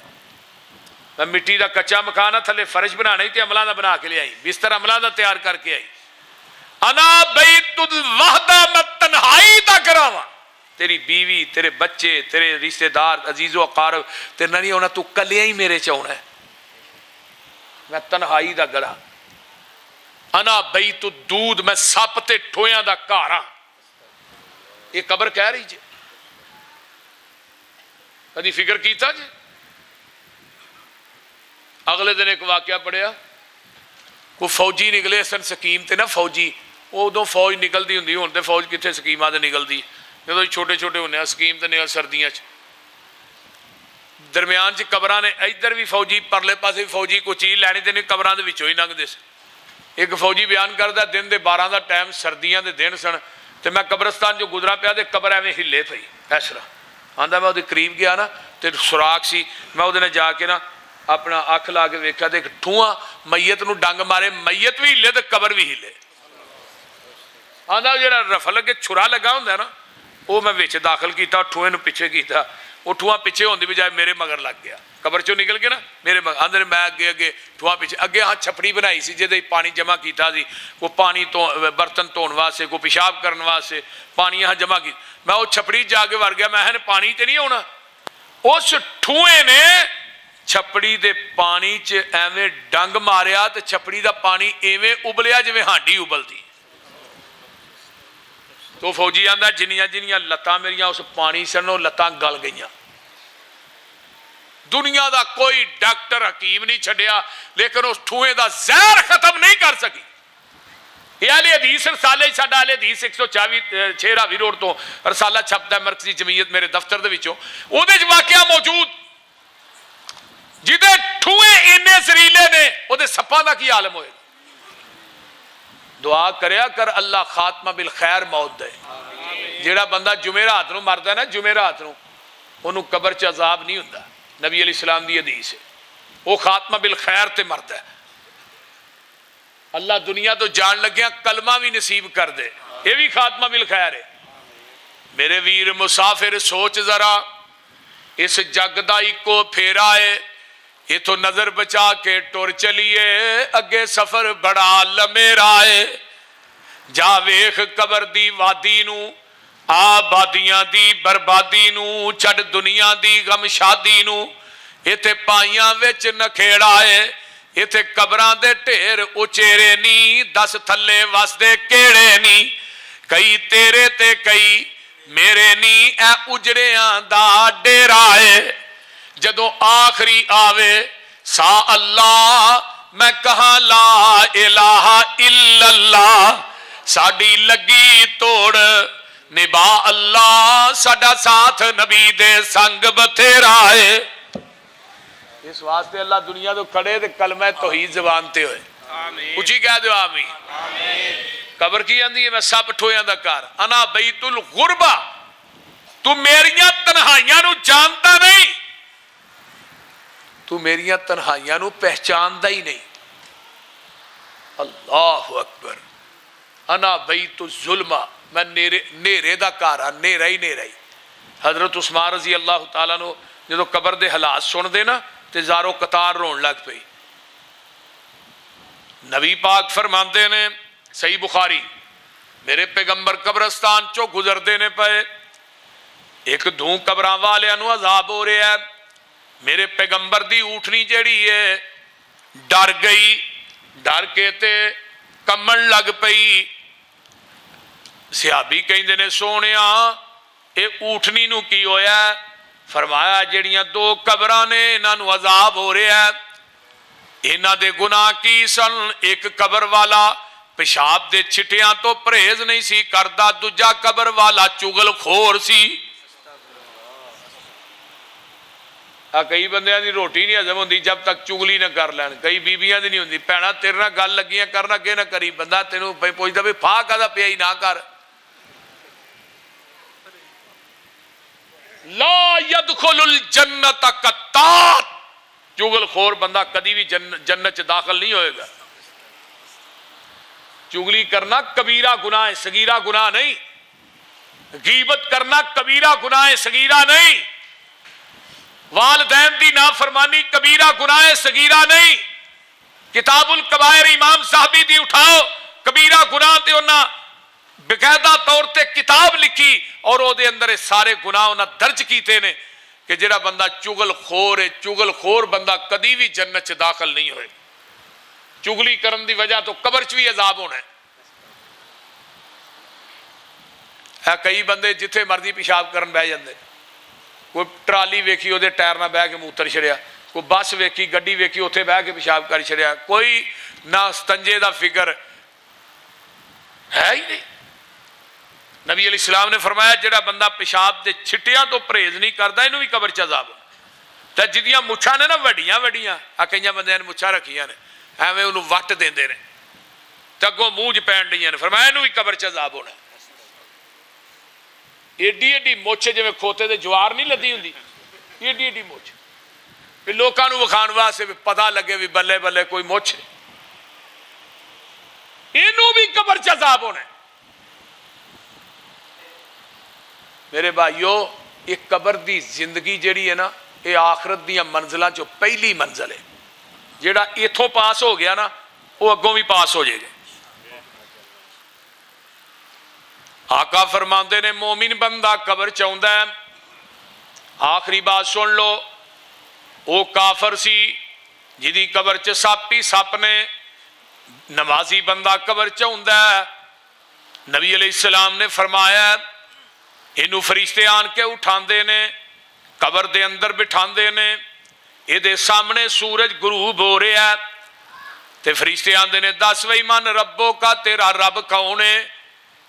मैं मिट्टी का कच्चा मकान है, थले फर्श बनाना ही तो अमलों का बना के लियाई, बिस्तर अमलों का तैयार करके आई। अना बैतुल वहदा, मैं तन्हाई दा करावा, तेरी बीवी, तेरे बच्चे, तेरे रिश्तेदार, अजीजो अकारब तेरे नहीं होना, तू कलिया ही मेरे च आना है। मैं तन्हाई दा गड़ा। अना बैतु दूध, मैं सप ते ठोया दा घर हाँ। ये कबर कह रही जी, कभी फिक्र किया जी? अगले दिन एक वाकया पढ़िया, कोई फौजी निकले सन स्कीम ते ना, फौजी उदों फौज निकलती होंगी, हुण ते फौज कितने स्कीमां ते निकलती, जो छोटे छोटे होंगे स्कीम तो निकल सर्दियों दरम्यान च कबरां ने, इधर भी फौजी परले पासे भी फौजी, कोई चीज़ लैनी तो नहीं, कबरां दे विचों ही लंघदे सी। एक फौजी बयान करता, दिन के 12 का टाइम, सर्दियों के दिन सन, तो मैं कब्रस्तान जो गुजरा पाया तो कबर एवं हिले पई इस तरह। आंदा मैं वो करीब गया ना, तो सुराख सी, मैं वो जाके ना अपना अख ला के वेख्या तो एक ठूआ मैयत नूं डंग मारे, मैयत भी हिले तो कबर भी हिले। आंदा जो रफल अगे छुरा लगा होंगे ना, वो मैं विच दाखिल किया, ठूए नूं पिछे किया, वो ठूआ पिछे होने की बजाय मेरे मगर लग गया, कबर चो निकल के ना मेरे मगर। आंदे मैं अगे अगे ठूआ पिछे, अगे हाँ छपड़ी बनाई सी जिहदे पानी जमा किया, कोई पानी तो बर्तन धोने वास्ते, कोई पेशाब करने वास्ते पानी यहाँ जमा की। मैं वो छपड़ी जाके वड़ गया, मैं पानी तो नहीं आना। उस ठूए ने छपड़ी दे पानी च एवें डंग मारिया, तो छपड़ी का पानी इवें उबलिया जिवें हांडी उबलती। तो फौजी आंदा जिन्नियां जिन्नियां लत्तां मेरियां उस पानी सन, वो लत्तां गल गई। दुनिया का कोई डॉक्टर हकीम नहीं छड्या, लेकिन उस ठूए का जहर खत्म नहीं कर सकी। ये आले हदीस रसाले, साडा आले हदीस 124 रावी रोड तो रसाला छपता है, मरकजी जमीयत मेरे दफ्तर दे विचों, उहदे च वाकया मौजूद, जिहदे ठूए इन्ने जरीले ने, उहदे सप्पां दा की आलम होएगा। दुआ करया कर अल्लाह खात्मा बिल खैर मौत दे। जिहड़ा बंदा जुमेरात नूं मरदा ना, जुमेरात नूं उहनूं कबर च अजाब नहीं हुंदा, नबी अलैहि सलाम दी हदीस है, वो खात्मा बिल खैर ते मरदा है। अल्लाह दुनिया तो जान लग्या कलमा भी नसीब कर दे, ये भी खात्मा बिल खैर है। मेरे वीर मुसाफिर सोच जरा, इस जग दा इको फेरा है, इथों नजर बचा के टुर चलीए, अगे सफर बड़ा लमेरा है। जा वेख कबर दी वादी नू, आबादियां दी बर्बादी नू, छड़ दुनिया दी गम शादी नू, इथे पाइयां विच नखेड़ा है, इथे कबरां दे ढेर उचेरे नी, दस थले वसदे केड़े नी, कई तेरे ते कई मेरे नी, ऐ उजड़ियां दा डेरा है। जदों आखिरी आवे सा अल्लाह, मैं कहा ला इलाहा इल्लल्लाह, साडी लगी तोड़ निभा अल्लाह, साडा साथ नबी दे संग बथेरा है। इस वास्ते अल्लाह दुनिया तो खड़े ते कलमा तौहीद ज़बान ते होए, उची कह दो आमीन। कबर की आंदी है, मैं सब ठोया दा घर। अना बैतुल गुरबा, तू मेरियां तन्हाइयां नू जानता नहीं, तू मेरियां तन्हाइयां नू पहचानदा ही नहीं। अल्लाहु अकबर। अना बैतुल जुल्मा, मैं नेरे दा घर आ, नेरा ही नेरा ही। हजरत उस्मान रजी अल्लाह तआला नु जो कबर दे हालात सुनते ना, तो ज़ारो कतार रोन लग पई। नबी पाक फरमाते ने, सही बुखारी, मेरे पैगंबर कब्रस्तान चो गुजरते ने पे, एक धूं कबरां वालियां नू अजाब हो रहा है, मेरे पैगंबर दी ऊठनी जड़ी है डर गई, डर के ते कम्मन लग पई। सिहाबी कहंदे ने सोहणिया ये ऊठनी नू की होया? फरमाया जड़ियां दो कबरां ने, इन्हां नू अजाब हो रहा है। इन्हां दे गुनाह की सन? एक कबर वाला पेशाब दे छिटियां तो परहेज नहीं सी करदा, दूजा कबर वाला चुगलखोर सी। कई बंदियां दी रोटी नहीं हजम होंदी जब तक चुगली ना कर लैन, कई बीबियां दी नहीं होंदी। भैणा तेरे नाल गल लगियां करन अगे ना करी, बंदा तेनू पुछदा भी फाह कादा पिया ही ना कर। ला यदखुलुल जन्नत कत्तात, चुगलखोर बंदा कदी भी जन्नत च दाखिल नहीं होएगा। चुगली करना कबीरा गुनाह है, सगीरा गुनाह नहीं। गीबत करना कबीरा गुनाह है, सगीरा नहीं। वालदैन दी नाफरमानी कबीरा गुनाह है, सगीरा नहीं। किताबुल कबायर इमाम साहबी दी उठाओ, कबीरा गुनाह ते उन्हां बकायदा तौर ते किताब लिखी और ओदे अंदर सारे गुनाह उन्हां दर्ज कीते ने कि जिहड़ा बंदा चुगलखोर है, चुगलखोर बंदा कदी भी जन्नत च दाखिल नहीं होए। चुगली करन दी वजह तो कबर च भी अजाब होना है। कई बंदे जिथे मर्जी पेशाब करन बह जांदे, कोई ट्राली वेखी उहदे टायर नाल बह के मूत्र छड़िया, कोई बस वेखी गड्डी वेखी उत्थे बह के पेशाब कर छड़िया, कोई ना स्तंजे दा फिक्र है ही नहीं। नबी अलैहिस्सलाम ने फरमाया जिहड़ा बंदा पेशाब दे छिटियां तो परहेज नहीं करता इहनूं भी कबर च अजाब। ते जिहदियां मुछां ने ना वड्डियां वड्डियां, कईयां बंदियां ने मुछां रखियां ने एवें उहनूं वट देंदे ने ते अगों मूंह च पैण डईयां ने, फरमाया इहनूं भी कबर च अजाब होना। एडी एडी मुछ जिवें खोते दे जवार नहीं लदी हुंदी, एडी एडी मुछ भी लोकां नूं विखाण वास्ते भी पता लगे भी बल्ले बल्ले कोई मुछ, इहनूं भी कबर च अजाब होना। मेरे भाइयों, एक कबर दी जिंदगी जिहड़ी है ना, ये आखरत दीयां मंजिलां चों पहली मंजिल है। जिहड़ा इथों पास हो गया ना वो अगों भी पास हो जाएगा। आका फरमाते ने मोमिन बंदा कबर च आउंदा है। आखिरी बात सुन लो, वो काफर सी जिहदी कबर च सप ही सप ने। नमाजी बंदा कबर च आउंदा है। नबी अलैहिस्सलाम ने फरमाया इनू फरिश्ते आन के उठांदे ने, कबर दे अंदर बिठांदे ने, इहदे सामने सूरज गरूब हो रहा है ते फरिश्ते आंदे ने दस वही मन रब्बो का, तेरा रब कौन है?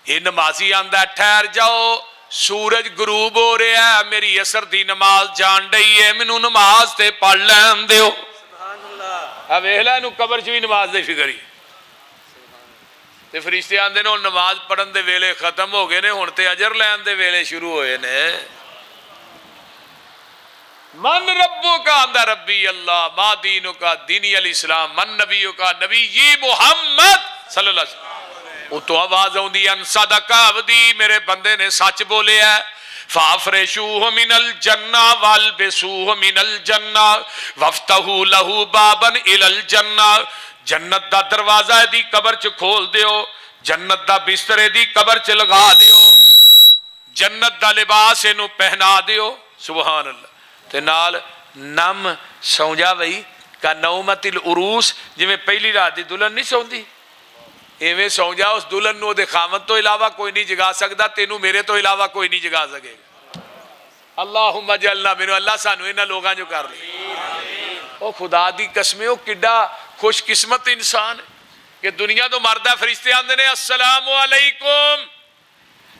ये नमाजी आंदा ठहर जाओ, सूरज गरूब हो रहा है, मेरी असर दी नमाज जान रही है, मैनू नमाज ते पढ़ लैन दिओ। आ वेख लै इनू कबर च भी नमाज दी फिक्र ही। ते फरिश्ते आंदे ने नमाज पढ़न दे वेले खत्म हो गए ने, हुण ते अजर लैन दे वेले शुरू होए ने। मन रब्बो का आंदा रब्बी अल्लाह, मा दीनु का दीनी अल इस्लाम, मन नबियो का नबी ये मुहम्मद सल्लल्लाहु अलैहि वसल्लम। उतो आवाज आउंदी अन सदका अब्दी, मेरे बंदे ने सच बोलिया। फाफरेशूहु मिनल जन्ना वल्बसूहु मिनल जन्ना वफ्तहू लहू बाबन इलल जन्ना। जन्नत दा दरवाजा दी कबर च खोल दियो, जन्नत दा बिस्तर दी कबर च लगा दियो, जन्नत दा लिबास इनू पहना दियो। सुभान अल्लाह। ते नाल नम सौ जा बई का नौमतिल उरूस, जिवें पहली रात दी दुल्हन नहीं सौंदी इवें सौ जा। उस दुल्हन नूं उहदे खामद तो इलावा कोई नहीं जगा सकता, तेनू मेरे तो इलावा कोई नहीं जगा सकेगा। अल्लाहुम्मा जल्ला मेनू अल्लाह सानू इन्हां लोगां जो कर ले। ओ खुदा दी कसम, ओ किड्डा खुशकिस्मत इंसान कि दुनिया तो मरदा फरिश्ते आंदे ने अस्सलामु अलैकुम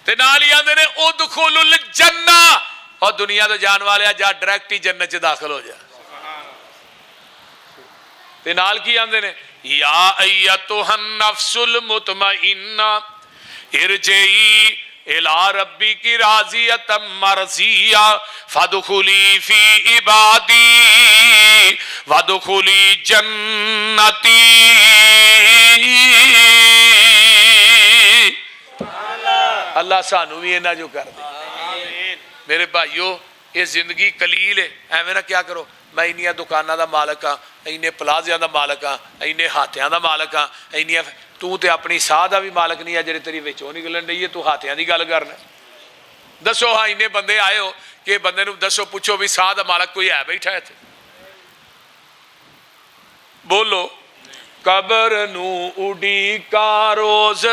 ते नाल ही आंदे ने उदखुलुल जन्ना, और दुनिया तो जान वाले जा डायरेक्ट ही जन्नत च दाखिल हो जा। ते नाल की आंदे ने या अय्यतुहन नफ्सुल मुतमइन्ना इरजई इला रब्बी की राजियतम मरजिया फदखुली फी इबादी वदखुली जन्नती। अल्लाह सानू भी इन्ना जो कर दे। मेरे भाइयों, ये जिंदगी कलील है। एवें ना क्या करो, मैं इन्नियां दुकानां दा मालक हाँ, इन्ने प्लाजियां दा मालक हाँ, इन्ने हाथियां दा मालक हाँ, इन्नियां तू तो अपनी साह का भी मालक नहीं है जेह्ड़ी तेरी विचों निकलन रही है, तू हाथियां की गल करना। दसो हाँ इन्ने बंदे आए हो कि बंदे नूं दसो पुछो भी साह का मालक कोई है बैठा है इत्थे? बोलो। कबर नूं उडीका रोज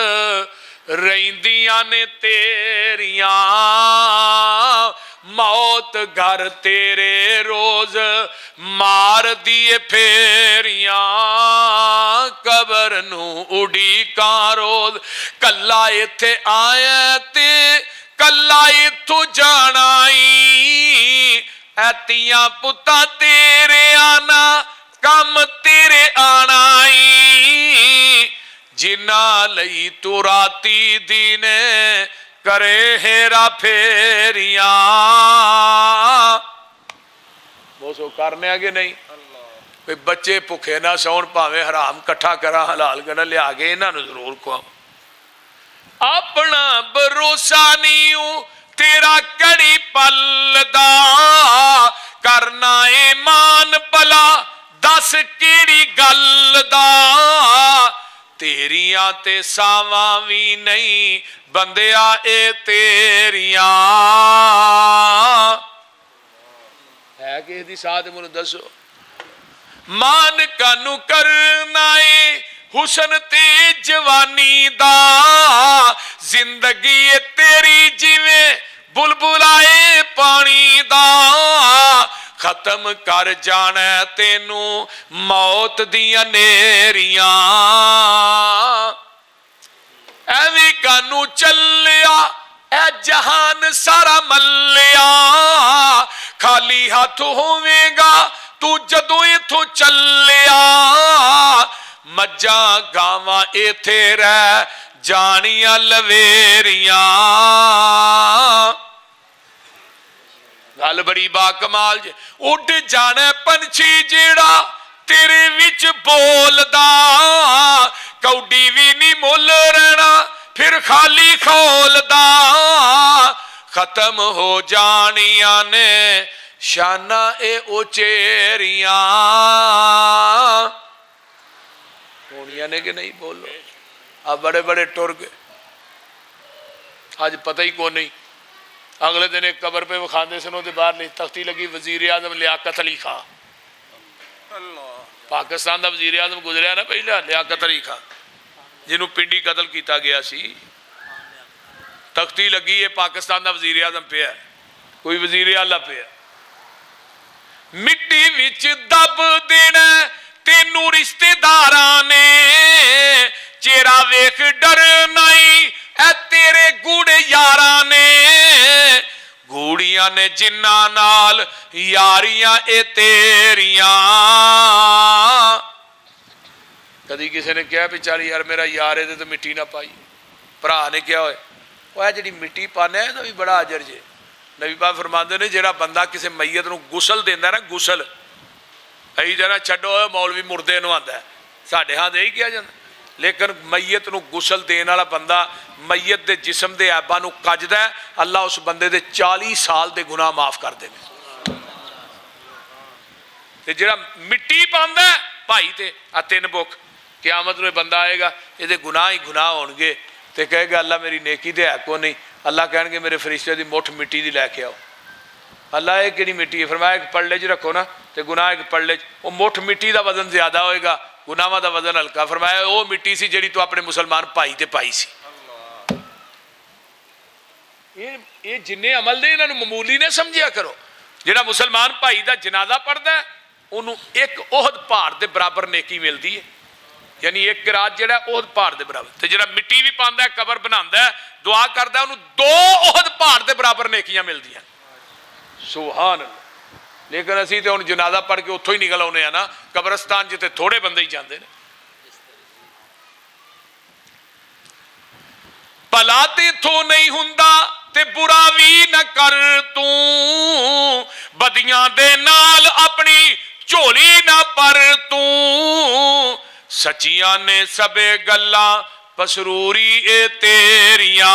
रहिंदियां ने तेरियां मौत घर तेरे रोज मार दिए फेरियां कबर नू उड़ीका रोज कला इत्थे आया ते कला इत्थों जाना ऐतियां पुत्ता तेरे आना कम तेरे आना जिन्ना लई तू राती दीने करे हेरा फेरियां बोसो करने आगे नहीं कोई बच्चे भुखे ना सौन भावे हराम कट्ठा करा हलाल करा लिया के इन्हों जरूर खुआव अपना भरोसा नहीं तेरा कड़ी पलदा करना ईमान भला दस केड़ी गल दा तेरियां ते सावां भी नहीं बंदिया ए तेरियां है किसी दी साथ मैनूं दसो मान कानू करना है हुसन ते जवानी दा जिंदगी ए तेरी जिवें बुलबुलाए पानी दा खत्म कर जाना तेनू मौत दियां नेरियां एवी कानू चलिया ए जहान सारा मलिया खाली हाथ होवेगा तू जदों इथों चलिया मज्जा गावां इथे रह जानियां लवेरियां गल बड़ी बाकमाल जे उड़ जाना पंछी जेड़ा तेरे विच बोलदा कौडी भी नहीं मुल रहना फिर खाली खोलदा खत्म हो जानियां ने शाना ए उचेरियां होनियां ने कि नहीं बोलो आ बड़े बड़े टुर गए अज पता ही को नहीं अगले दिन एक कबर पे विखाते सन बाहर नहीं तख्ती लगी वजीर आजम लियाकत अली खां पाकिस्तान का वजीर आजम गुजरिया ना पहला लियाकत अली खां जिन्हों पिंडी कतल किया गया सी तख्ती लगी है पाकिस्तान का वजीर आजम पे कोई वजीर आला पे मिट्टी विच दब देना तेनू रिश्तेदारा ने चेहरा वेख डरना ऐ तेरे गूढ़े यारा ने गूड़िया ने जिन्ना नाल यारियां ए तेरियां कदी किसी ने कहा भी चल यार मेरा यार है तो मिट्टी ना पाई भरा ने क्या होए जी मिट्टी पाने तो भी बड़ा अजर जे नबी पाक फरमाते ने जेड़ा बंदा किसी मैयत नूं गुसल देंदा ना गुसल अई जरा छड्डो मौलवी मुर्दे नवांदा साडे हां यही किया जाता लेकिन मैयत नूं गुसल देने वाला बंदा मैयत के जिसम के ऐबां नूं कजदा है अल्लाह उस बंदे दे 40 साल के गुनाह माफ कर देवे ते जिहड़ा मिट्टी पांदा भाई ते आ 3 बुख क़यामत नूं बंदा आएगा ये गुनाह ही गुनाह होणगे ते कहेगा अल्लाह मेरी नेकी ते है को नहीं अल्लाह कहेंगे मेरे फरिश्ते की मुठ मिट्टी की लैके आओ अल्लाह ये किहड़ी मिट्टी है फरमाया एक पल्ले च रखो ना तो गुनाह एक पल्ले वो मुठ मिट्टी का वजन ज्यादा होएगा गुनाहां का वजन हल्का फरमाया वो मिट्टी सी जिहड़ी तू अपने मुसलमान भाई ते पाई सी ये जिन्ने अमल ने इन्होंने मामूली ने समझिया करो जिहड़ा मुसलमान भाई का जनाजा पढ़ता है उन्होंने एक ओहद पहाड़ के बराबर नेकी मिलती है यानी एक किरात जिहड़ा ओहद पहाड़ के बराबर तो जिहड़ा मिट्टी भी पांदा है कबर बनांदा है दुआ करता है उन्होंने 2 ओहद पहाड़ के बराबर नेकियां मिलदियां सुभान अल्लाह लेकिन असी तो हुण जनाजा पढ़ के उत्थों ही निकल आने ना कब्रस्तान जिते थोड़े बंदे ही जाते हैं भला ते इथों नहीं हुंदा ते बुरा भी न कर तू बदियां दे नाल अपनी झोली ना पर तू सचियां ने सबे गल्लां पसरूरी ए तेरियां